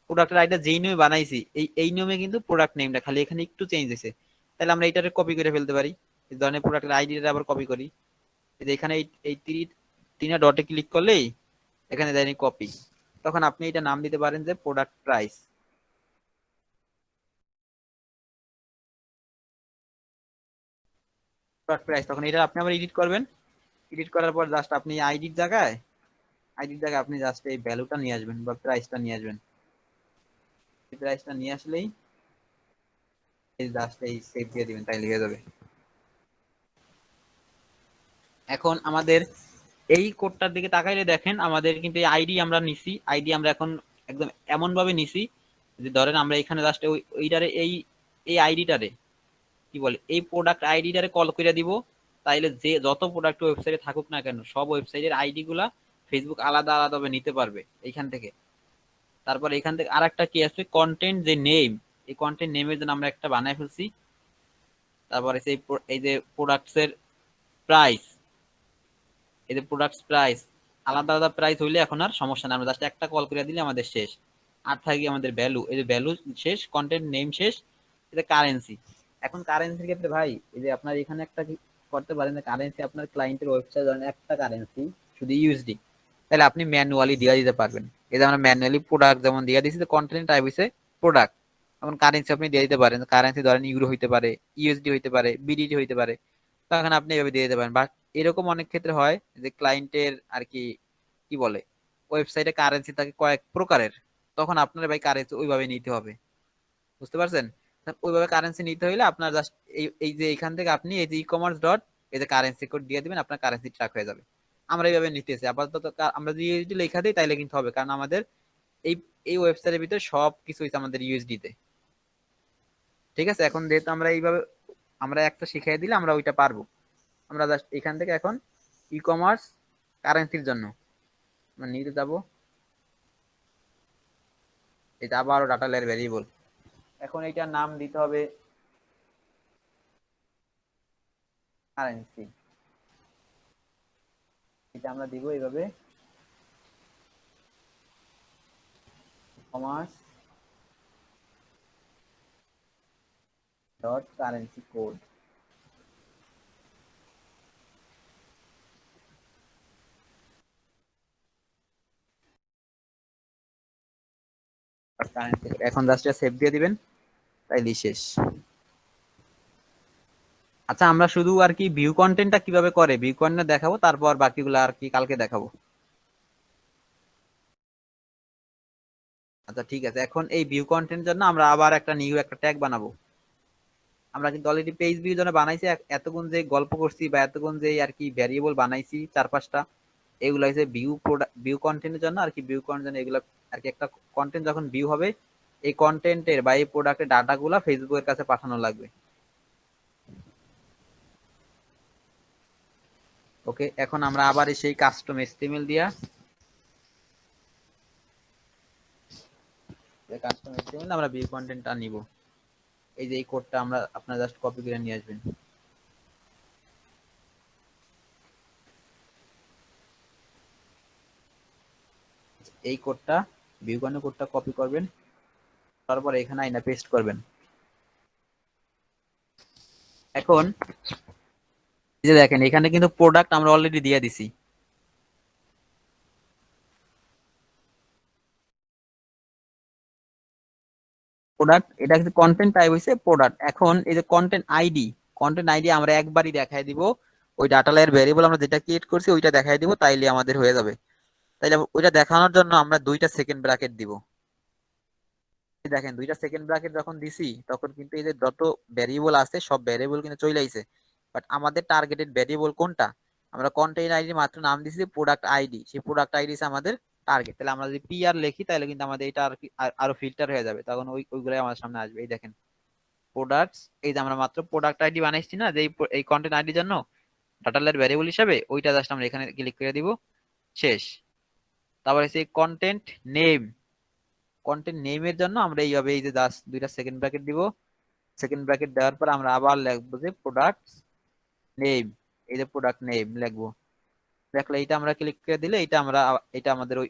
প্রোডাক্টের আইডিটা যেই নিয়মে বানাইছি এই নিয়মে কিন্তু প্রোডাক্ট নেমটা খালি এখানে একটু চেঞ্জ হয়েছে। তাহলে আমরা এটারে কপি করে ফেলতে পারি। এই ধরনের প্রোডাক্টের আইডিটা আবার কপি করি। এই যে এখানে এই তিনটা ডটে ক্লিক করলেই এখানে দেয়নি কপি। তখন আপনি এটা নাম দিতে পারেন যে প্রোডাক্ট প্রাইস। প্রোডাক্ট প্রাইস তখন এটা আপনি আবার এডিট করবেন। এডিট করার পর জাস্ট আপনি আইডির জায়গায় আপনি জাস্ট এই ভ্যালুটা নিয়ে আসবেন বা প্রাইসটা নিয়ে আসবেন। এই প্রাইসটা নিয়ে আসলেই এই জাস্ট এই সেভ দিয়ে দিবেন, তাই লিখে যাবে। এখন আমাদের এই কোডটার দিকে তাকাইলে দেখেন আমাদের কিন্তু এই আইডি আমরা নিছি। আইডি আমরা এখন একদম এমন ভাবে নিছি যে ধরেন আমরা এখানে জাস্ট ওইটারে এই আইডিটারে কি বলে এই প্রোডাক্ট আইডিটারে কল করে দিব। তাইলে যে যত প্রোডাক্ট ওয়েবসাইটে থাকুক না কেন সব ওয়েবসাইটের আইডি গুলা ফেসবুক আলাদা আলাদা ভাবে নিতে পারবে এইখান থেকে। তারপর এখান থেকে আরেকটা কি আছে, কন্টেন্ট যে নেম, এই কন্টেন্ট নেমের জন্য আমরা একটা বানায় ফেলছি। তারপরে এই যে প্রোডাক্টস এর প্রাইস, এই যে প্রোডাক্টস প্রাইস আলাদা আলাদা প্রাইস হইলে এখন আর সমস্যা নেই, আমরা জাস্ট একটা কল করে দিলে আমাদের শেষ। আর থাকি আমাদের ভ্যালু, এই যে ভ্যালু শেষ, কন্টেন্ট নেম শেষ, এটা কারেন্সি। এখন কারেন্সির ক্ষেত্রে ভাই এই যে আপনার এখানে একটা কি করতে পারেন, কারেন্সি আপনার ক্লায়েন্টের ওয়েবসাইট ধরেন একটা কারেন্সি শুধু ইউএসডি, তাহলে আপনি ম্যানুয়ালি দিয়ে দিতে পারবেন। এই যে আমরা ম্যানুয়ালি প্রোডাক্ট যেমন দিয়ে দিচ্ছি, কন্টেন্ট টাইপ হইছে প্রোডাক্ট, এখন কারেন্সি আপনি দিয়ে দিতে পারেন। কারেন্সি ধরেন ইউরো হইতে পারে, ইউএসডি হইতে পারে, বিডিটি হইতে পারে, তখন আপনি এভাবে দিয়ে দিতে পারেন। বাট এরকম অনেক ক্ষেত্রে হয় যে ক্লায়েন্টের আর কি কি বলে ওয়েবসাইটে কারেন্সি থাকে কয়েক প্রকারের, তখন আপনার ভাই কারেন্সি ওইভাবে নিতে হবে, বুঝতে পারছেন? ওইভাবে কারেন্সি নিতে হইলে আপনার জাস্ট এই যে এখান থেকে আপনি এই যে ই কমার্স ডট এই যে কারেন্সি কোড দিয়ে দিবেন, আপনার কারেন্সি ট্র্যাক হয়ে যাবে। আমরা এইভাবে নিতেছি আপাতত। আমরা যদি ইউএসডি লেখা দিই তাইলে কিন্তু হবে, কারণ আমাদের এই এই ওয়েবসাইটের ভিতরে সব কিছু হইছে আমাদের ইউএসডি তে। ঠিক আছে, এখন যেহেতু আমরা এইভাবে আমরা একটা শিখিয়ে দিলে আমরা ওইটা পারবো। আমরা জাস্ট এখান থেকে এখন ই কমার্স কারেন্সির জন্য আমরা নিতে যাবো, এটা আবারও ডাটা লেয়ার ভ্যারিয়েবল। এখন এইটার নাম দিতে হবে কারেন্সি। এটা আমরা দিব এইভাবে কমার্স ডট কারেন্সি কোড। এখন জাস্ট সেভ দিয়ে দিবেন, তাইলে শেষ। আচ্ছা, আমরা শুধু আর কি ভিউ কন্টেন্টটা কিভাবে করে ভিউ কন্টেন্ট দেখাবো, তারপর বাকিগুলো আর কি কালকে দেখাবো। আচ্ছা ঠিক আছে, এখন এই ভিউ কন্টেন্টের জন্য আমরা আবার একটা নিউ একটা ট্যাগ বানাবো। আমরা কিন্তু অলরেডি পেজ ভিউ জন্য বানাইছি, এতক্ষণ যে গল্প করছি বা এতক্ষণ যে আর কি ভ্যারিয়েবল বানাইছি 4-5টা, এগুলো হচ্ছে ভিউ কন্টেন্টের জন্য আর কি। ভিউ কন্টেন্ট এগুলো আর কি, একটা কন্টেন্ট যখন ভিউ হবে এই কন্টেন্টের বা এই প্রোডাক্টের ডাটাগুলো ফেসবুকের কাছে পাঠানো লাগবে। ওকে, এখন আমরা আবার সেই কাস্টম এসটিএমএল দিয়া কাস্টম এসটিএমএল আমরা ভিউ কন্টেন্টটা নিব। এই যে এই কোডটা আমরা আপনারা জাস্ট কপি করে নিয়ে আসবেন। এই কোডটা ভিউ কন্টেন্ট কোডটা কপি করবেন, তারপর এখানে আইনা পেস্ট করবেন। এখন এই যে দেখেন এখানে কিন্তু প্রোডাক্ট আমরা অলরেডি দিয়ে দিছি। প্রোডাক্ট এটা কিন্তু কন্টেন্ট টাইপ হইছে প্রোডাক্ট। এখন এই যে কন্টেন্ট আইডি আমরা একবারই দেখাই দিব, ওই ডাটা লেয়ার ভেরিয়েবল আমরা যেটা ক্রিয়েট করছি ওইটা দেখাই দিব, তাইলে আমাদের হয়ে যাবে। তাইলে ওইটা দেখানোর জন্য আমরা 2টা সেকেন্ড ব্র্যাকেট দিব। দেখেন 2টা সেকেন্ড ব্র্যাকেট যখন দিছি তখন কিন্তু এই যে যত ভেরিয়েবল আছে সব ভেরিয়েবল কিন্তু চলে আইছে। বাট আমাদের টার্গেটেড ভেরিয়েবল কোনটা, আমরা কন্টেন্ট আইডি মাত্র নাম দিছি প্রোডাক্ট আইডি, সেই প্রোডাক্ট আইডি আমাদের টার্গেট। তাহলে আমরা যদি পিআর লিখি তাহলে কিন্তু আমাদের এটা আর কি আরো ফিল্টার হয়ে যাবে, তখন ওইগুলাই আমাদের সামনে আসবে। এই দেখেন প্রোডাক্টস, এই যে আমরা মাত্র প্রোডাক্ট আইডি বানাইছি না যে এই কন্টেন্ট আইডির জন্য ডাটা লেয়ার ভেরিয়েবল হিসাবে, ওইটা জাস্ট আমরা এখানে ক্লিক করে দিব, শেষ। তারপরে সেই কন্টেন্ট নেমের জন্য আমরা এইভাবে এই যে জাস্ট 2টা সেকেন্ড ব্র্যাকেট দিব। সেকেন্ড ব্র্যাকেট দেওয়ার পর আমরা আবার লিখবো যে প্রোডাক্ট নেম, এই যে প্রোডাক্ট নেম লিখবো। দেখলে এটা আমরা ক্লিক করে দিলে এটা আমাদের ওই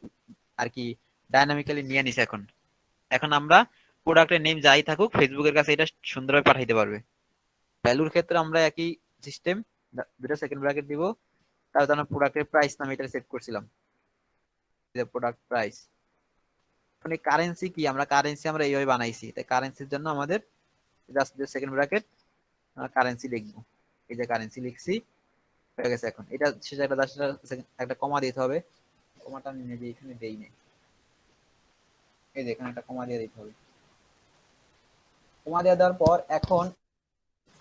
আর কি ডাইনামিক্যালি নিয়ে নিছে এখন। এখন আমরা প্রোডাক্টের নেম যাই থাকুক ফেসবুকের কাছে এটা সুন্দরভাবে পাঠাইতে পারবে। ভ্যালুর ক্ষেত্রে আমরা একই সিস্টেম, দুটো সেকেন্ড ব্র্যাকেট দিব, তারপর আমরা প্রোডাক্টের প্রাইস নামে এটা সেট করছিলাম, প্রোডাক্ট প্রাইস। এখন এই কারেন্সি কি, আমরা কারেন্সি আমরা এইভাবে বানাইছি, তাই কারেন্সির জন্য আমাদের জাস্ট সেকেন্ড ব্র্যাকেট কারেন্সি লিখবো, এই যে কারেন্সি লিখছি হয়ে গেছে। এখন এটা শেষে একটা একটা কমা দিতে হবে, কমাটা আমি নিজে এখানে দেই নাই, এই যে এখানে একটা কমা দিয়ে দিতে হবে। কমা দিয়ে দেওয়ার পর এখন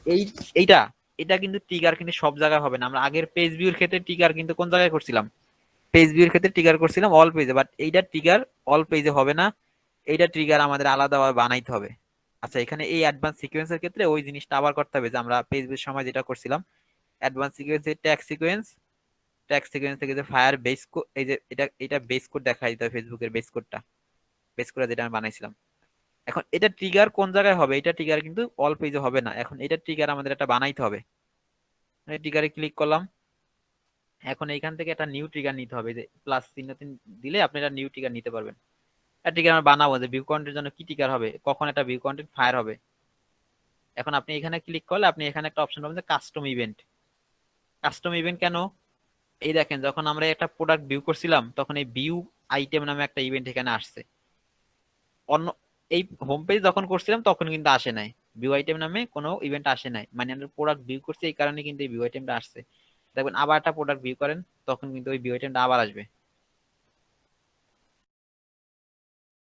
এই এইটা এটা কিন্তু ট্রিগার কিন্তু সব জায়গায় হবে না। আমরা আগের পেজ ভিউর ক্ষেত্রে ট্রিগার কিন্তু কোন জায়গায় করছিলাম, পেজ ভিউর ক্ষেত্রে ট্রিগার করছিলাম অল পেজে, বাট এইটা ট্রিগার অল পেজে হবে না, এইটা ট্রিগার আমাদের আলাদাভাবে বানাইতে হবে। আচ্ছা, এখানে এই অ্যাডভান্স সিকোয়েন্সের ক্ষেত্রে ওই জিনিসটা আবার করতে হবে যে আমরা পেজ ভিউর সময় যেটা করছিলাম, অ্যাডভান্স সিকোয়েন্সের ট্যাগ সিকোয়েন্স থেকে যে ফায়ার বেস কোড, এই যে এটা বেস কোড দেখা দিতে হবে, ফেসবুকের বেস কোডটা, বেস কোড যেটা আমি বানাইছিলাম। এখন এটা ট্রিগার কোন জায়গায় হবে, এটা ট্রিগার কিন্তু অল পেজে হবে না, এখন এটা ট্রিগার আমাদের একটা বানাইতে হবে। ট্রিগারে ক্লিক করলাম, এখন এইখান থেকে একটা নিউ ট্রিগার নিতে হবে, যে প্লাস চিহ্ন দিলে আপনি একটা নিউ ট্রিগার নিতে পারবেন। একটা ট্রিগার আমরা বানাবো যে ভিউ কন্টেন্টের জন্য কি ট্রিগার হবে, কখন একটা ভিউ কন্টেন্ট ফায়ার হবে। এখন আপনি এখানে ক্লিক করলে আপনি এখানে একটা অপশন পাবেন যে কাস্টম ইভেন্ট। কাস্টম ইভেন্ট কেন, এই দেখেন যখন আমরা একটা প্রোডাক্ট ভিউ করছিলাম তখন এই ভিউ আইটেম নামে একটা ইভেন্ট এখানে আসছে, অন্য এই হোম পেজ যখন করছিলাম তখন কিন্তু আসে নাই, ভিউ আইটেম নামে কোনো ইভেন্ট আসে নাই, মানে আমরা প্রোডাক্ট ভিউ করছি এই কারণে কিন্তু এই ভিউ আইটেমটা আসছে। দেখবেন আবার একটা প্রোডাক্ট ভিউ করেন তখন কিন্তু ওই ভিউ আইটেমটা আবার আসবে,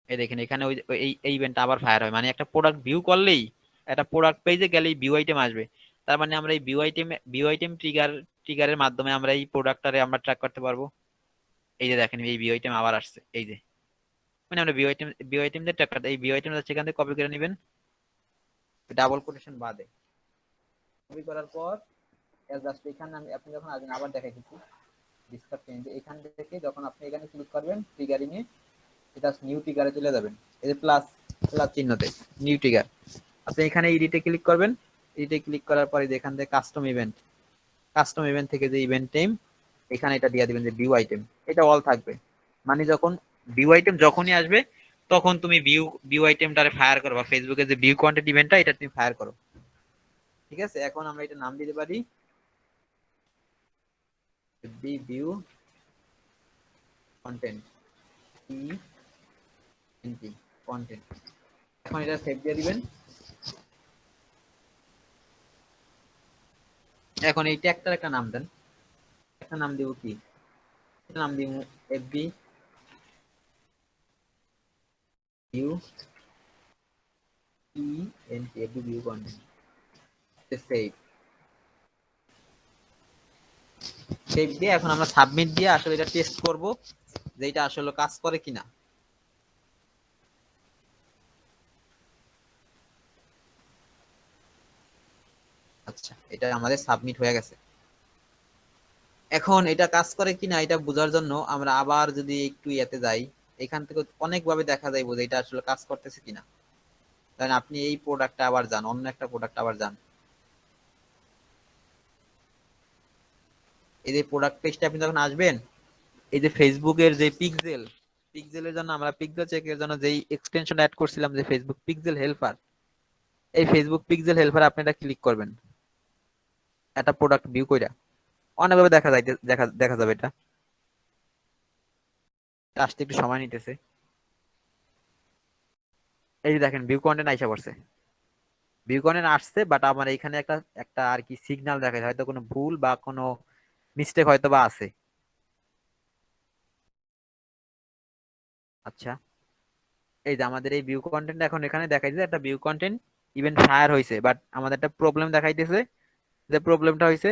এই দেখেন এখানে ওই ওই- এই ইভেন্টটা আবার ফায়ার হয়, মানে একটা প্রোডাক্ট ভিউ করলেই একটা প্রোডাক্ট পেজে গেলেই ভিউ আইটেম আসবে। তার মানে আমরা এই ভিউ আইটেম ট্রিগারের মাধ্যমে আমরা এই প্রোডাক্টটারে আমরা ট্র্যাক করতে পারবো। এই যে দেখেন এই ভিউ আইটেম আবার আসছে, এই যে মানে আমরা ভিউ আইটেম দিয়ে ট্র্যাক করতে, এই ভিউ আইটেম সেখান থেকে কপি করে নেবেন ডাবল কোটেশন বাদে, কপি করার পর জাস্ট এখানে আমি আপনি যখন আসবেন আবার দেখাই দিচ্ছি ডিসকাস চেঞ্জ, এখান থেকে যখন আপনি এখানে ক্লিক করবেন ট্রিগারিং এ, এটা নিউ ট্রিগারে চলে যাবেন, এই যে প্লাস প্লাস চিহ্নতে নিউ ট্রিগার, আপনি এখানে এডিটে ক্লিক করবেন। এডিটে ক্লিক করার পরে এখান থেকে কাস্টম ইভেন্ট থেকে যে ইভেন্ট টাইম এখানে এটা দিয়ে দিবেন যে ভিউ আইটেম, এটা অল থাকবে, মানে যখন ভিউ আইটেম যখনই আসবে তখন তুমি ভিউ আইটেমটারে ফায়ার করো, বা ফেসবুকে যে ভিউ কন্টেন্ট ইভেন্টটা এটা তুমি ফায়ার করো। ঠিক আছে, এখন আমরা এটা নাম দিতে পারি ভিউ কন্টেন্ট, কন্টেন্ট। এখন এটা সেভ দিয়ে দিবেন। এখন এই ট্যাগটার একটা নাম দেন, একটা নাম দিব কি, এটা নাম দিব FB view FB view content, save save দিয়ে এখন আমরা সাবমিট দিয়ে আসলে এটা টেস্ট করব যে এটা আসলে কাজ করে কিনা। আচ্ছা, এটা আমাদের সাবমিট হয়ে গেছে। এখন এটা কাজ করে কিনা এটা বোঝার জন্য আমরা আবার যদি একটু ইয়েতে যাই, এখান থেকে অনেকভাবে দেখা যায় যে এটা আসলে কাজ করতেছে কিনা। কারণ আপনি এই প্রোডাক্টটা আবার যান, অন্য একটা প্রোডাক্ট আবার যান, এই যে প্রোডাক্ট পেজটা আপনি যখন আসবেন, এই যে ফেসবুকের যে পিক্সেলের জন্য আমরা পিক্সেল চেকের জন্য যেই এক্সটেনশন অ্যাড করছিলাম যে ফেসবুক পিক্সেল হেল্পার, এই ফেসবুক পিক্সেল হেল্পার আপনি এটা ক্লিক করবেন একটা প্রোডাক্ট ভিউ কইরা, অনেকভাবে দেখা যায়, দেখা যাবে এটা আসতে একটু সময় নিতেছে। এই যে দেখেন ভিউ কন্টেন্ট আইসা পড়ছে, ভিউ কন্টেন্ট আসছে, বাট আমার এখানে একটা একটা আর কি সিগন্যাল দেখায়, হয়তো কোনো ভুল বা কোনো মিস্টেক হয়তো বা আছে। আচ্ছা, এই যে আমাদের এই ভিউ কন্টেন্ট এখন এখানে দেখাইছে একটা ভিউ কন্টেন্ট ইভেন ফায়ার হয়েছে, বাট আমাদের একটা প্রবলেম দেখাইতেছে, যে প্রবলেমটা হয়েছে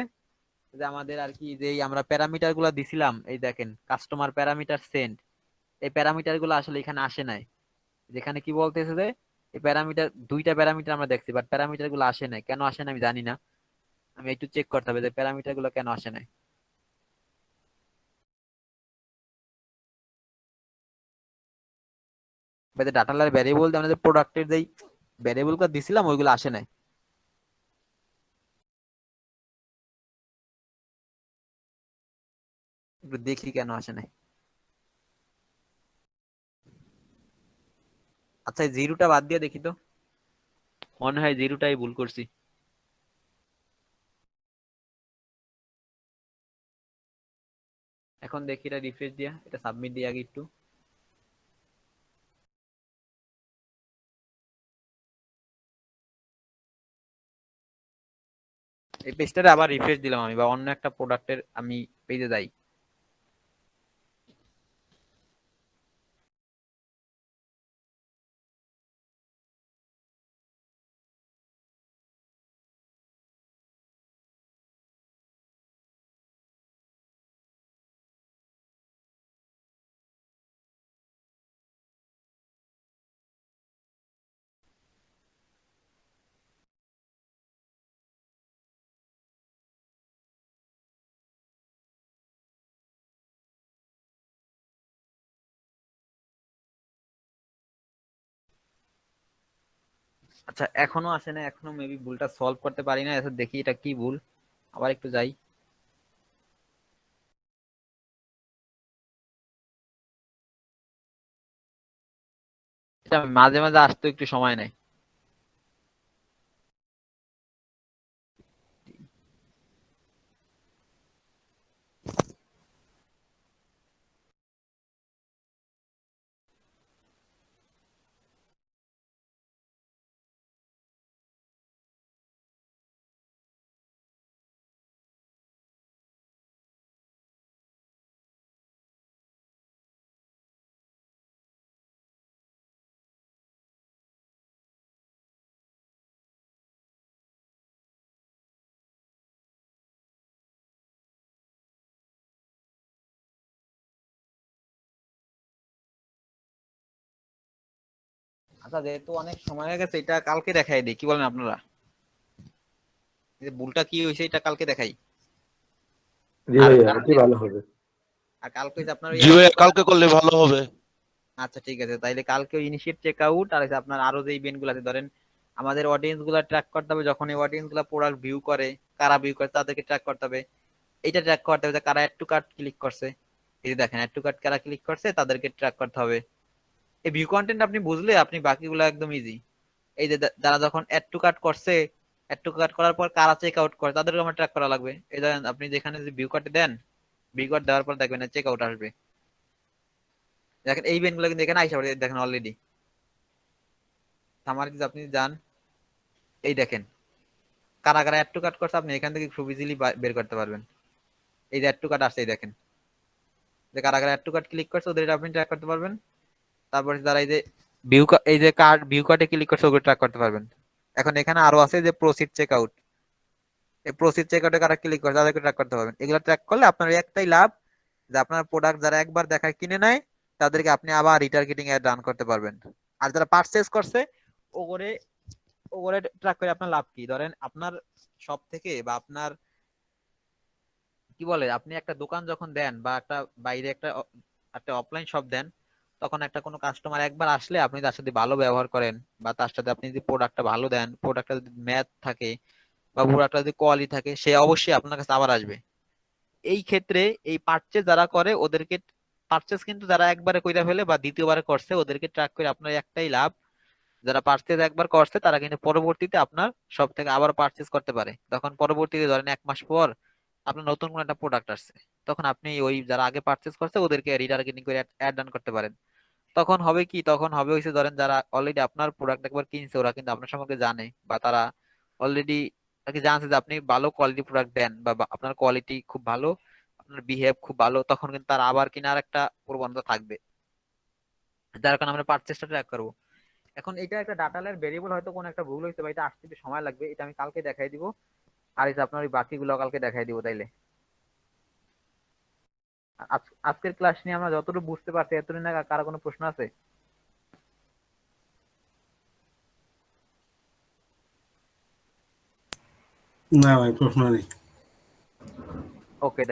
যে আমাদের আর কি যে আমরা প্যারামিটার গুলা দিছিলাম, এই দেখেন কাস্টমার প্যারামিটার সেন্ড, এই প্যারামিটার গুলো আসলে এখানে আসে নাই। যেখানে কি বলতেছে যে এই প্যারামিটার, দুইটা প্যারামিটার আমরা দেখছি বাট প্যারামিটার গুলো আসে নাই, কেন আসে নাই আমি জানি না, আমি একটু চেক করতে হবে যে প্যারামিটার গুলো কেন আসে নাই। ডাটা লার ভ্যারিয়েবল আমরা যে প্রোডাক্টের যেই ভ্যারিয়েবল গুলো দিছিলাম ওইগুলো আসে নাই, একটু দেখি কেন আসে নাই। আচ্ছা এই জিরোটা বাদ দিয়ে দেখি তো, মনে হয় জিরোটাই ভুল করছি। এখন দেখি এটা রিফ্রেশ দিয়া, এটা সাবমিট দিয়ে আগে একটু। এই পেজটারে আবার রিফ্রেশ দিলাম আমি, বা অন্য একটা প্রোডাক্টের আমি পেজে যাই। আচ্ছা এখনো আসে না, এখনো মেবি ভুলটা সলভ করতে পারি না। এখন দেখি এটা কি ভুল, আবার একটু যাই। এটা মাঝে মাঝে আসতে একটু সময় নেয়। আচ্ছা যেহেতু অনেক সময় হয়ে গেছে, এটা কালকে দেখাই দিই, কি বলেন আপনারা? এই যে ভুলটা কি হয়েছে এটা কালকে দেখাই। জি আর ভাইয়া, এটি কালকে, ভালো হবে। আর কালকে হচ্ছে আপনার ওই জি ভাইয়া, কালকে করলে ভালো হবে। আচ্ছা ঠিক আছে, তাইলে কালকে ইনিশিয়েট চেক আউট আর হচ্ছে আপনার আরো যে ইভেন্ট গুলো আছে, ধরেন আমাদের অডিয়েন্স গুলা ট্র্যাক করতে হবে, যখন এই অডিয়েন্স গুলা প্রোডাক্ট ভিউ করে, কারা ভিউ করে তাদেরকে ট্র্যাক করতে হবে। এইটা ট্র্যাক করতে হবে যে কারা অ্যাড টু কার্ট ক্লিক করছে। এই যে দেখেন অ্যাড টু কার্ট কারা ক্লিক করছে তাদেরকে ট্র্যাক করতে হবে। এই ভিউ কন্টেন্ট আপনি বুঝলে আপনি বাকিগুলো একদম ইজি। এই যে যারা যখন অ্যাড টু কার্ট করছে, অ্যাড টু কার্ট করার পর কারা চেক আউট করে তাদেরকে আমার ট্র্যাক করা লাগবে। এই ধরেন আপনি যেখানে যে ভিউ কার্টে দেন, ভিউ কার্ট দেওয়ার পর দেখবেন চেক আউট আসবে। দেখেন এই ইভেন্ট গুলো কিন্তু এখানে আইসা পড়ে, দেখেন অলরেডি আমার যদি আপনি যান, এই দেখেন কারা কারা অ্যাড টু কার্ট করছে, আপনি এখান থেকে খুব ইজিলি বের করতে পারবেন। এই যে অ্যাড টু কার্ট আসছে, এই দেখেন যে কারা কারা অ্যাড টু কার্ট ক্লিক করছে ওদের এটা আপনি ট্র্যাক করতে পারবেন। তারপরে যারা এই যে এই যে কার্ড ভিউ কার্টে ক্লিক করছে ওগুলো ট্র্যাক করতে পারবেন। এখন এখানে আরো আছে যে প্রসিড চেক আউট, এই প্রসিড চেক আউটে কারা ক্লিক করছে তাদেরকে ট্র্যাক করতে পারবেন। এগুলো ট্র্যাক করলে আপনার একটাই লাভ, যে আপনার প্রোডাক্ট যারা একবার দেখায় কিনে নেয় তাদেরকে আপনি আবার রিটার্গেটিং এড রান করতে পারবেন। আর যারা পারচেজ করছে ওগরে ওগরে ট্র্যাক করে আপনার লাভ কি? ধরেন আপনার শপ থেকে বা আপনার কি বলে আপনি একটা দোকান যখন দেন বা একটা বাইরে একটা একটা অফলাইন শপ দেন, তখন একটা কোনো কাস্টমার একবার আসলে আপনি তার সাথে ভালো ব্যবহার করেন, বা তার সাথে আপনি যদি প্রোডাক্টটা ভালো দেন, প্রোডাক্টটা যদি ম্যাথ থাকে বা প্রোডাক্টটা যদি কোয়ালিটি থাকে, সে অবশ্যই আপনার কাছে আবার আসবে। এই ক্ষেত্রে এই পারচেজ যারা করে ওদেরকে, পারচেজ কিন্তু যারা একবারে কইরা ফেলে বা দ্বিতীয়বারে করছে ওদেরকে ট্র্যাক করে আপনার একটাই লাভ, যারা পারচেজ একবার করছে তারা কিন্তু পরবর্তীতে আপনার সব থেকে আবার পারচেজ করতে পারে। তখন পরবর্তীতে ধরেন 1 মাস পর আপনার নতুন কোন একটা প্রোডাক্ট আসছে, তখন আপনি ওই যারা আগে পারচেজ করছে ওদেরকে রিটার্গেটিং করে অ্যাড ডান করতে পারেন। তখন হবে কি, তখন হবে হইছে ধরেন যারা অলরেডি আপনার প্রোডাক্ট একবার কিনছে ওরা কিন্তু আপনার সম্পর্কে জানে, বা তারা অলরেডি তাকে জানছে যে আপনি ভালো কোয়ালিটি প্রোডাক্ট দেন, বা আপনার কোয়ালিটি খুব ভালো, আপনার বিহেভ খুব ভালো, তখন কিন্তু তার আবার কেনার একটা প্রবণতা থাকবে। যার কারণে আমরা পারচেজটা ট্র্যাক করবো। এখন এটা একটা ডাটা লেয়ার ভেরিয়েবল, হয়তো কোনো একটা ভুল হয়েছে বা এটা আসতে একটু সময় লাগবে, এটা আমি কালকে দেখাই দিব। আর এই যে আপনার ওই বাকিগুলো কালকে দেখাই দিব তাইলে। আজকের ক্লাস নিয়ে আমরা যতটুকু বুঝতে পারছি এতটুকু না, কারো কোনো প্রশ্ন আছে? না ভাই, প্রশ্ন নেই। ওকে।